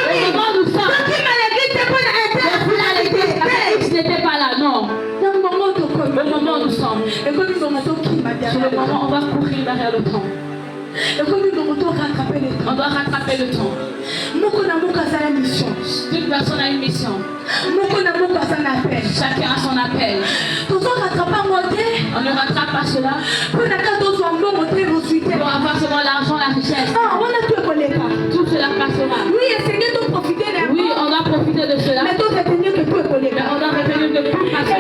Au moment où nous sommes. L'église n'était pas là, non. Au moment où nous sommes. Sur le moment, on va courir derrière le temps. On doit rattraper le temps. Toute personne a une mission. Chacun a son appel. On ne rattrape pas cela pour avoir seulement l'argent, la richesse. Tout cela passera. Oui, on doit profiter de cela. Mais on doit retenir que tout passera.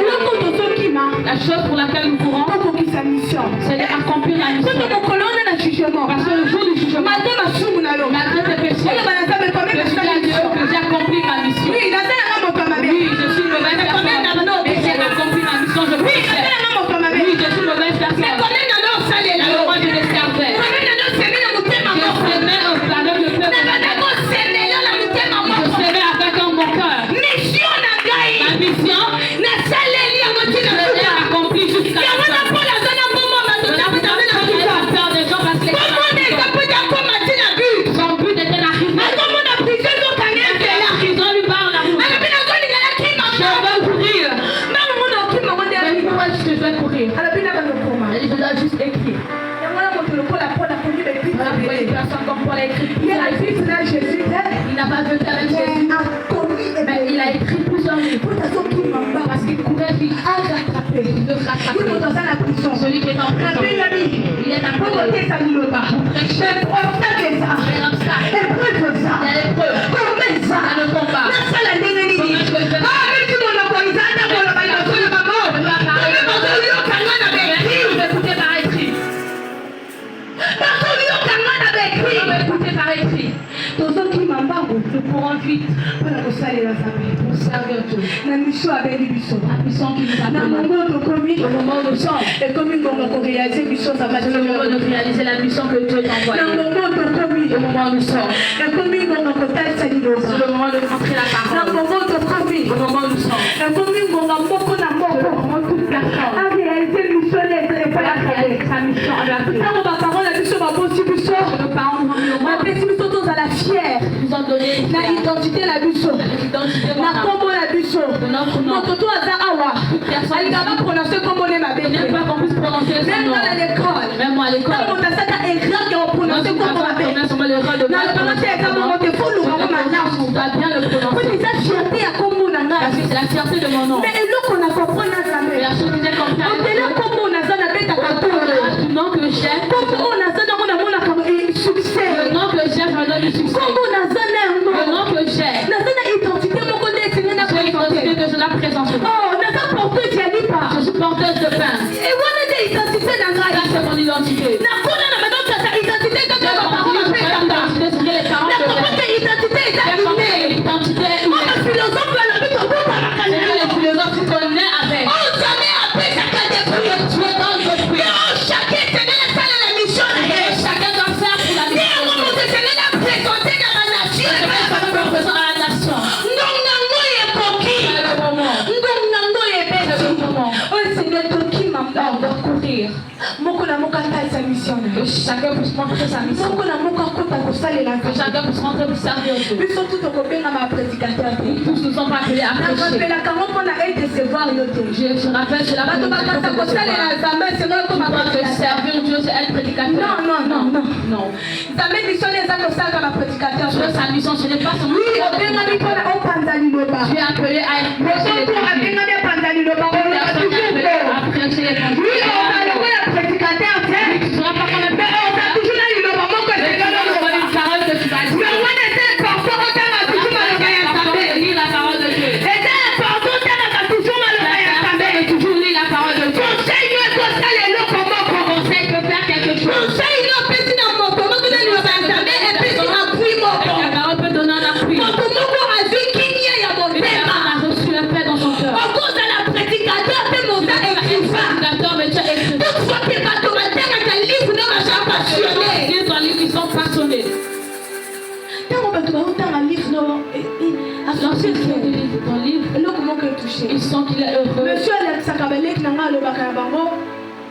La chose pour laquelle nous courons, c'est d'accomplir la mission. Parce que le jour du jugement, malgré tes péchés, je suis à Dieu que j'ai accompli ma mission. Oui, je suis une mauvaise personne. Mais j'ai accompli ma mission, je péchais. Oui, je suis une mauvaise personne. Alors moi je les servais. Je s'aimais avec le peuple. Je s'aimais avec mon cœur. Ma mission, je l'ai accomplie jusqu'à la fin. Son but était d'arriver. Ils lui parlent d'amour. Je veux courir. Mais pourquoi je dois courir? Je dois juste écrire. Voilà pourquoi une personne comme Paul a écrit. Il n'a pas veut avec Jésus. Mais il a écrit plusieurs livres. Parce qu'il courait vite. Il veut rattraper. Celui qui est en prison. Il est à côté. Il y a l'épreuve. Il y a le combat. Comment est-ce que je vais écouter par écrit. Nous pourrons vite pour servir na mission abeli biso La mission qui nous na appelle. mongo tokomi Au moment où nous sommes, ekomi ngonga koréaliser mission za c'est le moment de réaliser la mission que Dieu t'a na envoyée. mongo tokomi Au moment où nous sommes, ekomi ngonga kotalisa liloba c'est le moment de montrer la na parole. mongo tokomi Au moment où nous sommes, ekomi ngonga moko na c'est le moko moment où toute personne aréaliser mission va réaliser sa mission avec Dieu. ntango baparole na biso babosi biso Nos parents nous ont mis au monde, bapesi biso tozala fiere nous ont donné na identité na biso l'identité na nkombo na biso de notre nom. moto to aza awa alingaka baprononce nkombo ne mabe Il n'aime pas qu'on puisse prononcer son même nom. dans l'école Même moi à l'école, ntango moto asaka erreur ya koprononce quand tu nkombo vas mabe prononcer l'erreur de na mal lopango te eza mongo te folubango malamu on va bien le po prononcer. eza fierté ya nkombo na Parce que ngai c'est la fierté de mon nom. mais eloko na comprendre na Et nzambe la chose que j'ai compris avec otela Dieu, nkombo naza nabetaka tolo du nom que j'ai, nkombo oyo naza nango namonaka succès le nom que j'ai, je me donne du succès. nkombo naza na yango Le nom que j'ai, naza na identité moko nde esenge na j'ai l'identité présente que je la présente. oh naza porteuse ya lipa Je suis porteuse de pain. ewana nde identité na ngai Ça, c'est mon identité. nakona na badokasa identité J'ai kaka baparole compris bapesaka l'identité, c'est que les parents de nakomoke pain. identité eza J'ai compris ine l'identité oyo humaine. philosophe alobi tobokanaka C'est que les philosophes qu'on naît avec. oyo nzambe apesaka depuis Dieu donne le fruit. chaque esengeli asala na mission na ye Et chacun doit faire pour la nde yango mission. moto esengeli apresente na banation Je vais faire une représentante à la nation. ngonga ngo ekoki C'est le moment. ngonga ngo C'est ebeti le moment. oyo esengeli tokima Là, on doit courir. moko na moko atalisa mission na Que ye chacun puisse montrer sa mission. moko na moko akota kosalela Que nzambe chacun puisse rentrer pour servir Dieu. biso tu tokobengama baprédicateur te Tous nous sommes appelés à prêcher. nakapelaka ngo mpona edecevoir yo te Je rappelle, c'est la bato bakasa kosalela nzambe esengeli koma que baprédicateur servir Dieu, c'est être prédicateur. Non. nzambe mission eza kosalaka baprédicateur Dieu, sa mission, ce n'est pas seulement oui obengami mpona opanza liloba Dieu est appelé à prêcher les moto évangiles. abengami epanza liloba Personne n'est appelé à prêcher les oui évangiles. ozalokola prédicateur te Tu ne seras pas comme un mais oza prédicateur. toujours na liloba moko Mais tu esengeli vas oloba avoir une parole que tu vas dire. mais wana eza important otanga toujours maloba ya nzambe Lis la parole de Dieu. eza important otangaka toujours maloba ya nzambe Toujours lis la parole de Dieu. conseil yo ekosala eloko moko Conseil peut faire quelque chose. conseil yo opesi na moto moko na liloba ya nzambe epesi appui moko La parole peut donner un appui. moto moko azwi kimia ya Une personne motema a reçu la paix dans son cœur. okozala prédicateur te moza écrivain Prédicateur, mais tu as écrit. toutefois ke bato batangaka livre na baza passionné Ils sont livres, ils sont passionnés. ntango bato baotanga livre no Lorsqu'ils font asocié ton livre, eloko moko etouché ils sentent qu'il est heureux. monsieur alakisaka baleki na ngai alobaka na bango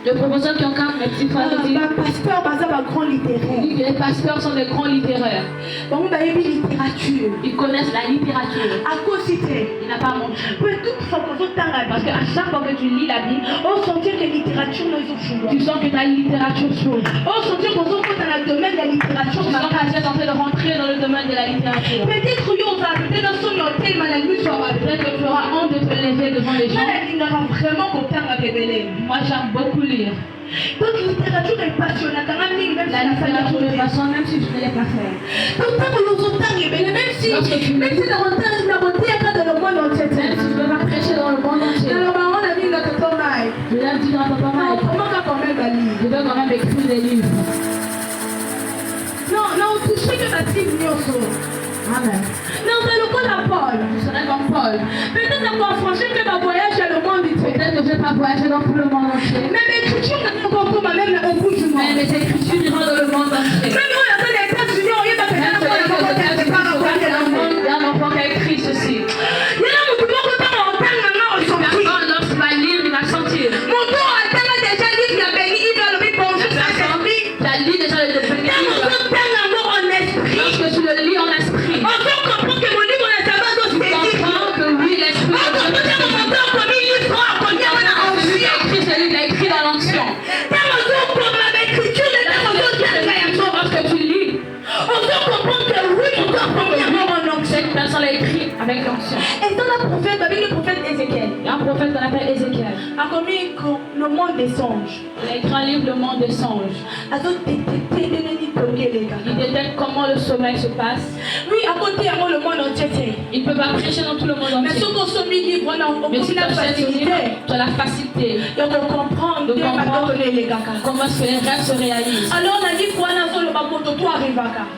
Le professeur qui encadre mes petits frères dit bapasteur baza bagrand littéraire que les pasteurs sont des grands littéraires. bango bayebi littérature Ils connaissent la littérature. akosi te Il n'a pas menti. pe toute fois kozotanga Parce qu'à chaque fois que tu lis la Bible, osentir ke littérature no ezofungwa tu sens que ta littérature s'ouvre. osentir kozokota na domaine ya littérature Tu sens que makasi tu es en train de rentrer dans le domaine de la littérature. peut-être yo ozala peut-être nasomi otelema na miso ya bato Peut-être que tu auras honte de te lever devant les gens. nga nalingaka vraiment kotangaka ebele Moi, j'aime beaucoup lire. donc littérature epassionnaka nga mingi même La littérature de si façon, même si je ne l'ai pas fait. donc ntango yozotanga ebele même si nakoteyaka dans le monde entier te Même si je ne peux pas prêcher dans le monde entier. naloba ngo na bingaka tongai Je l'ai dit dans Papa Mike. okomaka quand même balivre Je vais quand même écrire des livres. non otouche ke basible nyonso Amen. naza lokola paul Je serai comme Paul. peut-être nakoafranchir mpe bavoyage ya le monde te Peut-être que je vais pas voyager dans tout le monde entier. même écriture nanga kokoma même na au bout du Mais monde mes écritures iront dans le monde entier. même oyo aza na états-unis oyebaka Même eza celui mpona qui est aux moko États-Unis, te il y a un enfant qui a écrit ceci. yana motu moko ntango otanga nga osoki Personne, lorsqu'il va lire, il va sentir. motu oyo atanga deja livre ya bengi ive alobi bonjour saint-esprit Tu as lu déjà le ntango livre. ozotanga ngo en esprit Lorsque tu le lis en esprit, ozokomprendre ke molimo na nzambe tu azosedi comprends que oui, l'esprit de Dieu okomotanga moto akomi livre akomi yango na il a ancien écrit celui il a écrit dans l'ancien. ntango ozokoma baécriture de ntango ozotanga yango Lorsque tu lis, ozokomprendre ke oui moto akomi yango en ancien cette personne l'a écrit avec l'ancien. etant na prophète babengi prophète ézéchiel Il y a un prophète qu'on appelle Ézéchiel. akomi le monde des songes Il a écrit un livre, Le Monde des Songes. azoteteleleli Il détecte comment le sommeil se passe. Oui, à côté, le monde entier. Il peut pas prêcher dans tout le monde entier. Mais si on consomme livre, Mais si on a la facilité. tu as la facilité de comprendre comment est-ce que les rêves se réalisent. Alors, on a dit quoi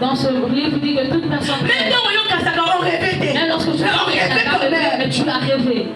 dans ce livre, il dit que toute personne même lorsque tu rêves, mais tu l'as rêvé.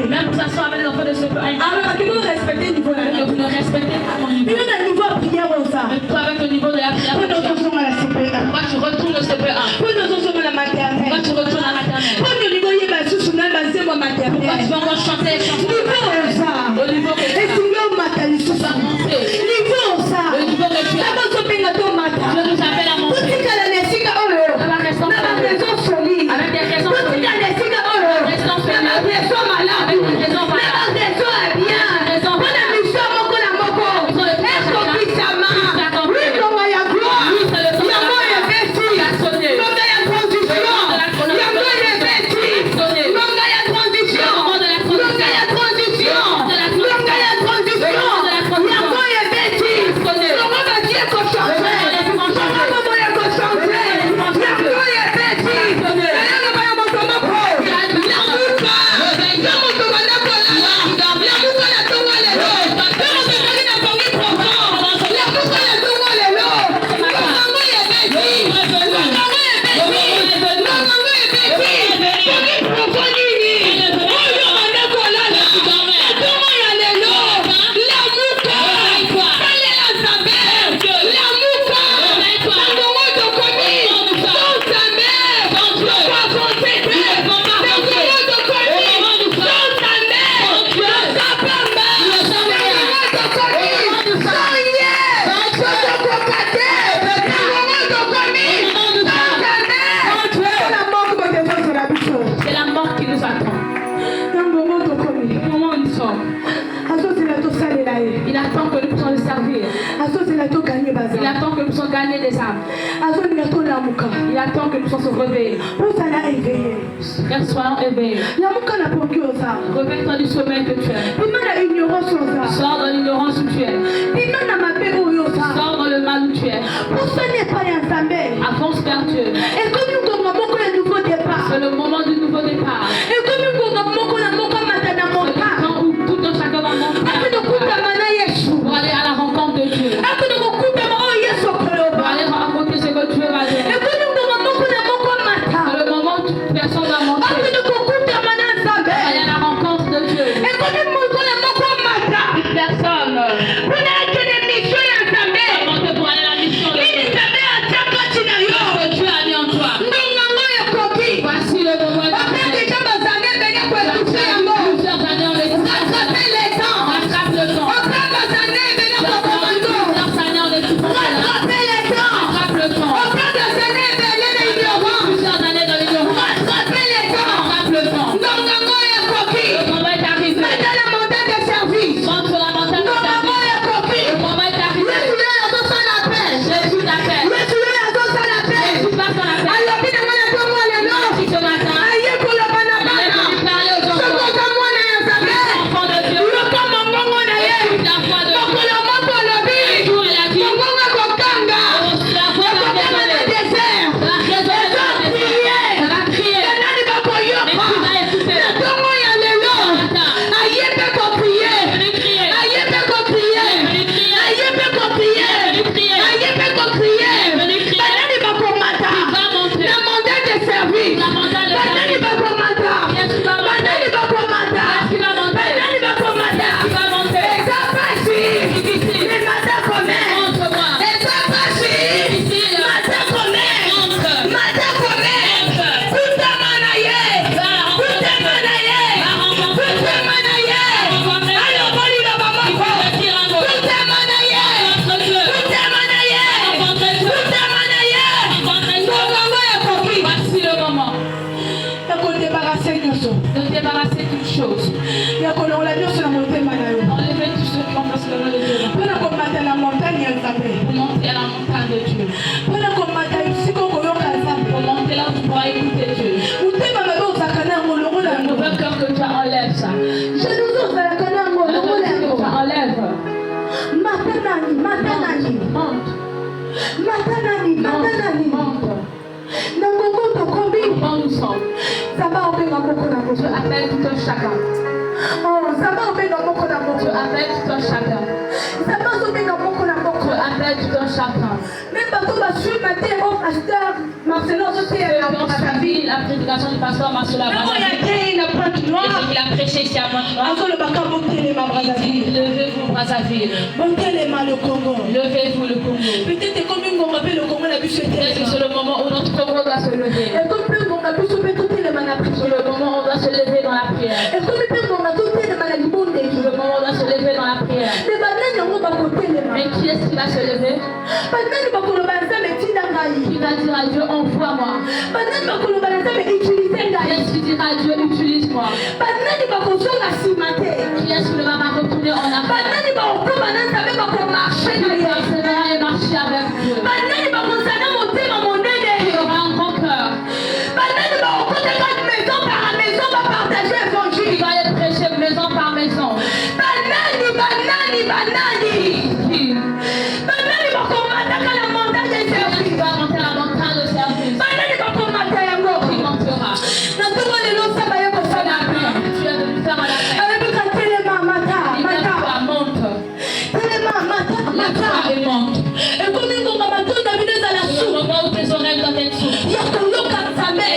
Même pour s'asseoir avec les enfants de CP1. Vous respectez le niveau là. Vous ne respectez pas mon niveau. Il y a un niveau de prière au ça. Mais toi avec le niveau de la prière. Pourquoi tu retournes au CP1? Pourquoi tu retournes à la maternelle? Pourquoi tu vas encore chanter et chanter? Au niveau que tu as. Tu vas monter. Le niveau que tu as. Je nous appelle à monter. Avec des raisons solides. Il attend que nous puissions le servir. Il attend que nous puissions gagner des âmes. Il attend que nous puissions se réveiller. Soyons éveillés. Réveille-toi du sommeil que tu es. Sors dans l'ignorance où tu es. Sors dans le mal où tu es. Avance vers Dieu. C'est le moment du nouveau départ. Où tout un chacun va monter pour aller à la rencontre de Dieu. Pour aller rencontrer ce que Dieu va dire. C'est le moment où toute personne va monter. Aller à la rencontre de Dieu. Toute personne va monter pour aller à la mission de Dieu. Que Dieu a mis en toi. de débarrasser toute chose. Enlever tout ce qui remplace le nom de Dieu. Pour monter à la montagne de Dieu. Pour monter là où tu pourras écouter Dieu. Le mauvais cœur que tu enlèves ça. Enlève. Comment nous sommes. Tu appelles tout un chacun. Tu appelles tout un chacun. Tu appelles tout un chacun. La prédication du pasteur Marcel Abadou. Et qu'il a prêché ici à Pointe-Noire. Levez-vous Brazzaville. Levez-vous le Congo. Peut-être que c'est le moment où notre Congo doit se lever. C'est le moment où on doit se lever dans la prière. C'est le moment où on doit se lever dans la prière. Mais qui est-ce qui va se lever? Qui va dire à Dieu, envoie-moi? Qui est-ce qui dira à Dieu, utilise-moi? Qui est-ce qui ne va pas retourner en arrière? Qui perssévérera et marcher avec Dieu? Qui aura un grand cœur? Qui va aller prêcher maison par maison? Qui va monter à la montagne de service? Qui montera? Tu es venu faire la paix. Lève-toi, monte. Lève-toi et monte. Le moment où tes oreilles doivent être sourdes.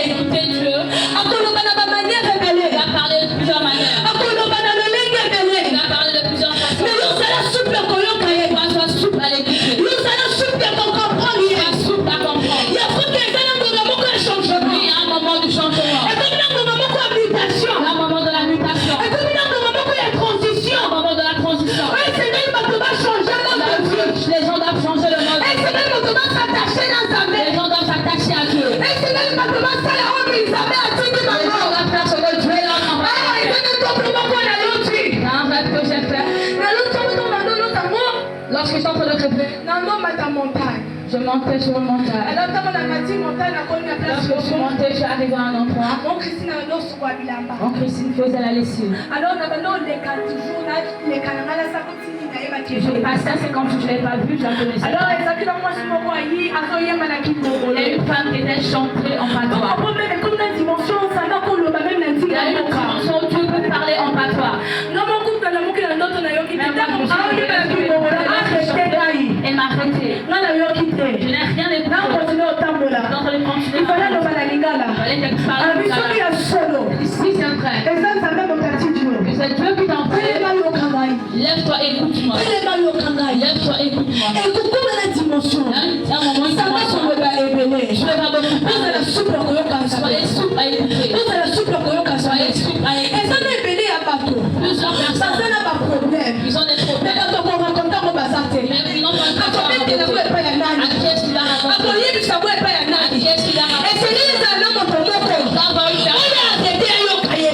Écoutez Dieu. Il va parler de plusieurs manières. Il va parler de plusieurs façons. Toi, sois souple à l'écouter. Sois souple à comprendre. Oui, il y a un moment du changement. Un moment de la mutation. Un moment de la transition. Les gens doivent changer le mode. Les gens doivent s'attacher à Dieu. Les gens doivent faire ce que Dieu leur envoie. Un rêve que j'ai fait. Lorsque je suis en train de rêver, je montais sur une montagne. Lorsque je suis montée, je suis arrivée à un endroit. Mon Christine faisait la lessive. Je passais, c'est comme si je ne l'avais pas vu, je la connaissais. Il y a une femme qui était chantée en patois. Il y a une dimension où Dieu peut parler en patois. Elle m'a arrêté. Je n'ai rien écouté. Il fallait qu'elle parle. Ici c'est vrai. Que c'est Dieu qui t'envoie. Lève-toi et écoute-moi. Lève-toi et écoute-moi. Il y a un moment, je vais pas beaucoup parler. Soyez souple à écouter. Soyez souple à écouter. Plusieurs personnes, ils ont des problèmes. Mais ils n'ont pas de problème. À qui est-ce qu'il a raconté? À qui est-ce qu'il a raconté?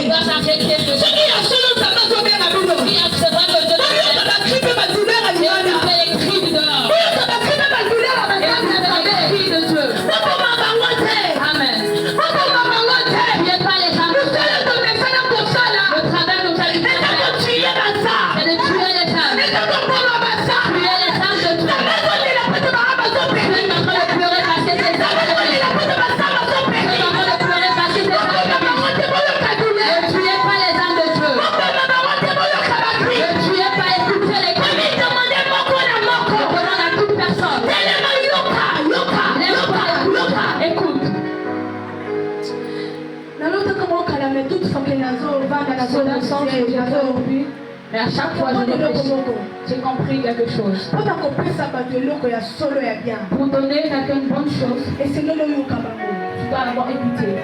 Il va s'arrêter de Dieu. Qui acceptera que Dieu les cris dehors. Et vous avez les cris de Dieu. Amen. N'oubliez pas les âmes. Le travail que tu as dit, c'est de tuer les âmes. Tuer les âmes de Dieu. Tu es en train de pleurer parce que c'est ça. Tu es en train de pleurer parce que c'est ça. Ne tuez pas les âmes de Dieu. Ne tuez pas, écoutez les cris. Demande à toute personne. Lève-toi, écoute. C'est le sens que j'ai rompu. Mais à chaque fois, j'ai compris quelque chose. Pour donner quelqu'un une bonne chose, tu dois d'abord écouter.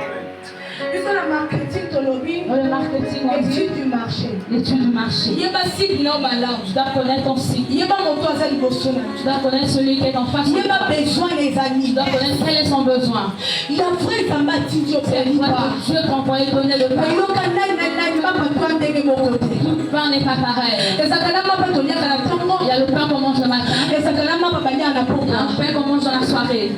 Dans le marketing, aussi qu'on dit Étude du marché. l'étude du marché. Yeba cible na malamu. Tu dois connaître ton cycle. Yeba moto aza liboso na. Tu dois connaître celui qui est en face de toi. Yeba besoin les Tu amis. dois connaître quel est son besoin. La vraie Zamba Tidio C'est une fois Peliba. que Dieu t'a envoyé donner le pain. Yoka nai papa toi ndenge moko te. Tout pain n'est pas pareil. Ezakala mapa toliaka na ntongo. Il y a le pain qu'on mange le matin. Ezakala mapa balia na Il y a poko. un pain qu'on mange dans la soirée.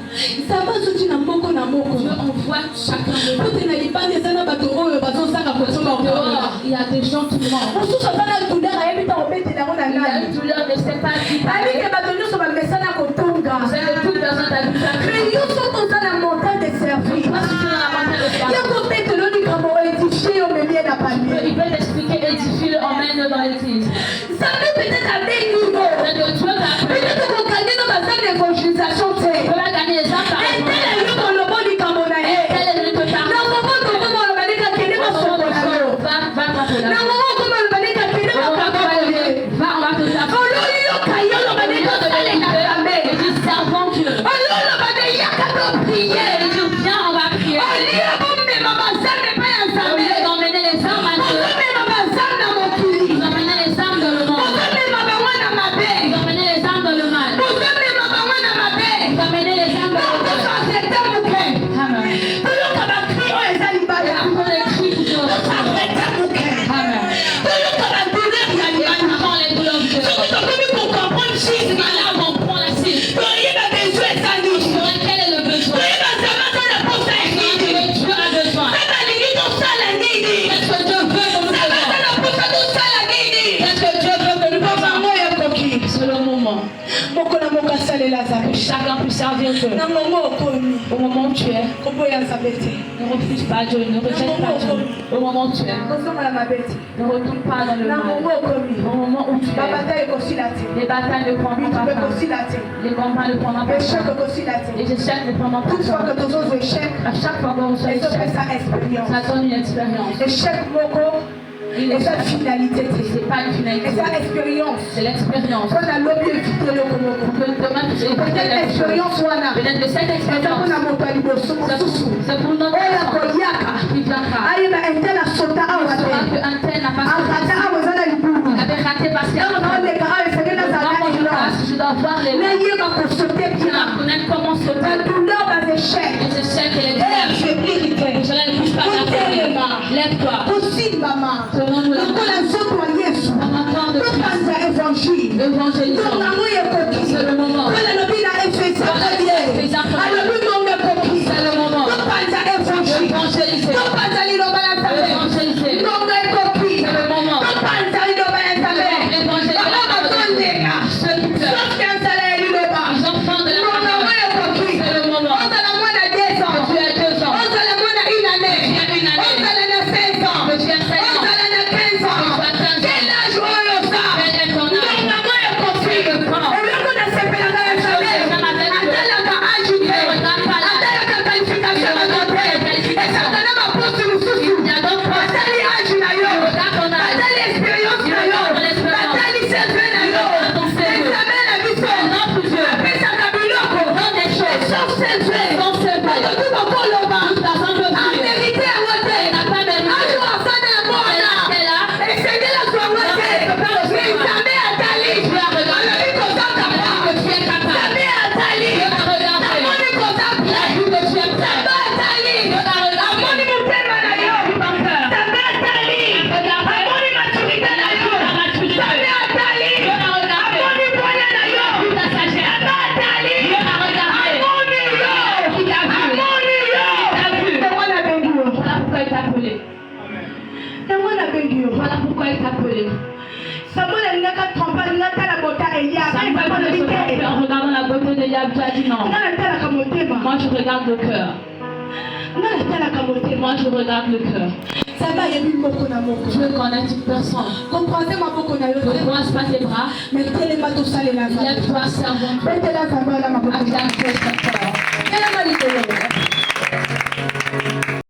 Zamba zuti na moko na moko. Dieu envoie chacun de nous. Pote na libandi eza na bato oyo bazosanga kotonga Dehors, okola. il y a des gens qui mentent. mosusu aza na douleur ayebi ntango obetela yango na Il y a nani. une douleur, ne sait pas qui parle. ayebike bato nyonso bamesana kotonga. Vous avez toute personne d'habitation. mais yo soki oza na montagne de service Moi, si tu es dans la montagne de yo Pierre, kobetela likambo édifie yo memie na panier. il peut t'expliquer, édifie-le, emmène-le dans l'église. nzambe peut-être abengi yo C'est que Dieu t'a appelé. peut-être kokangi no baza na évangélisation te. Tu peux pas gagner les âmes par etela yo kolobo likambo na ye Quel est le but na momo tokoma oloba ndenge akende masoko na yo Va t'appeler. na momo okoma oloba ndenge akende makakolo ye Va, on va te taper. ololi yoka ye oloba ndenge osalela nzambe Et dis, servons Dieu. oli oloba nde yaka toprie Et dis, viens, on va prier. olia bomema bazambe epai ya Au nzambe lieu d'emmener les âmes à Dieu, ozomema bazambe na mokili vous emmenez les âmes dans le monde. ozomema bango na mabe Vous emmenez les âmes dans le mal. ozomema bango na mabe Vous emmenez les âmes dans le mal. tozoarrete moke Amen. toyoka bakri oyo eza libala Quand les cris du Dieu, tozoarrete moke Amen. toyoka badouleur ya libala Quand les douleurs du soki cœur, tokomi kokomprendre jésus malamu on prend la cible. toyeba besoin ezali Quel est le besoin? toyeba zama to na posa ya nini Dieu a besoin. nzambe alingi tosala nini Qu'est-ce que Dieu veut que nous nzambe aza faisons? na posa tosala nini Qu'est-ce que Dieu veut que nous mpo faisons? bango ekoki C'est le moment. moko na moko asalela nzambe Chacun peut servir Dieu. na mongo okomi Au moment où tu es, koboya nzambe te ne refuse pas Dieu, ne rejette pas Dieu. Au moment où tu es, kozongola mabe te ne retourne pas dans le na mal. mongo okomi Au moment où tu es, babata ekosila te les batailles ne prendront pas bitumba fin. ekosila te Les combats ne prendront pas échec fin. ekosila te Les échecs ne prendront pas toutefois que fin. tozozwa échec À chaque fois qu'on reçoit l'échec, ezopesa expérience ça donne une expérience. échec moko eza finalité te C'est pas une finalité, eza expérience c'est l'expérience. mpo nalobi evite eloko moko Que demain tu sais peut-être expérience wana peut-être de cette eza expérience, mpona moto ya liboso mosusu c'est pour notre oyo enfant akoyaka qui viendra. ayeba intel asota awa Il saura te qu'un tel n'a pas akata awa eza na libulu Il avait raté parce qu'il y a ntango naoleka awa esenge nazala élance je dois voir les nayeba kosote Je dois bien connaître comment sauter. badouleur baséchec Les échecs et les e douleurs. affaiblir te Je ne bouge pas kotelema Lève-toi. kosimbama Tenons-nous la lokola main. nzoto ya yesu Dans un temps de topanza évangile évangélisation. donc yango ekoki C'est le moment. oyo alobi na efesia alobi ngongo ekoki C'est le moment. topanza évangile Évangéliser. topanza liloba ya nzambe Évangéliser. ngongo ekoki C'est le moment. topanza liloba ya nzambe Évangéliser. bango bazondenga Ceux qui pleurent. soki ya nzala ya liloba Les enfants de la ngongo yango famille. ekoki C'est le moment. ozala mwana 10 ans Tu as 2 ans. ozala mwana une année Tu as une année. ozala na 16 ans Que tu as 16 ans. ozala na 15 ans Tu as 15 ans. quel âge oyo oza Quel est ton âge? ngongo yango ekoki eloko nasepelaka ya nzambe atalaka age te atalaka qualification na te ezalaka na baposte mosusu batali age na yo batali expérience na yo batali cv na yo examen na biso apesaka biloko sauf cv bakoki bakoloba amerite yango te ajo afana yango wana esengeli azwango te mais nzambe atali alobi kozaka nzambe atali amoni kozaka nzambe atali amoni motema na yo nzambe atali amoni maturité na yo nzambe atali amoni moye na yo nzambe atali amoni yo yango nabengi yo Voilà pourquoi il t'a appelé. yango nabengi yo Voilà pourquoi il t'a appelé. samuel alingaka trompe alinga tala bota eliaka Samuel alobi te en regardant la beauté d'Eliab, tu as dit non. nga natalaka motema Moi je regarde le cœur. nga natalaka motema Moi je regarde le cœur. nzambe ayebi moko na moko Dieu connaît une personne. comprendre maboko na yo Ne te croise pas tes bras. mais telema tosalela nzambe Lève-toi, servons Dieu. betela nzambe ala maboko Avec un cœur. telema likolo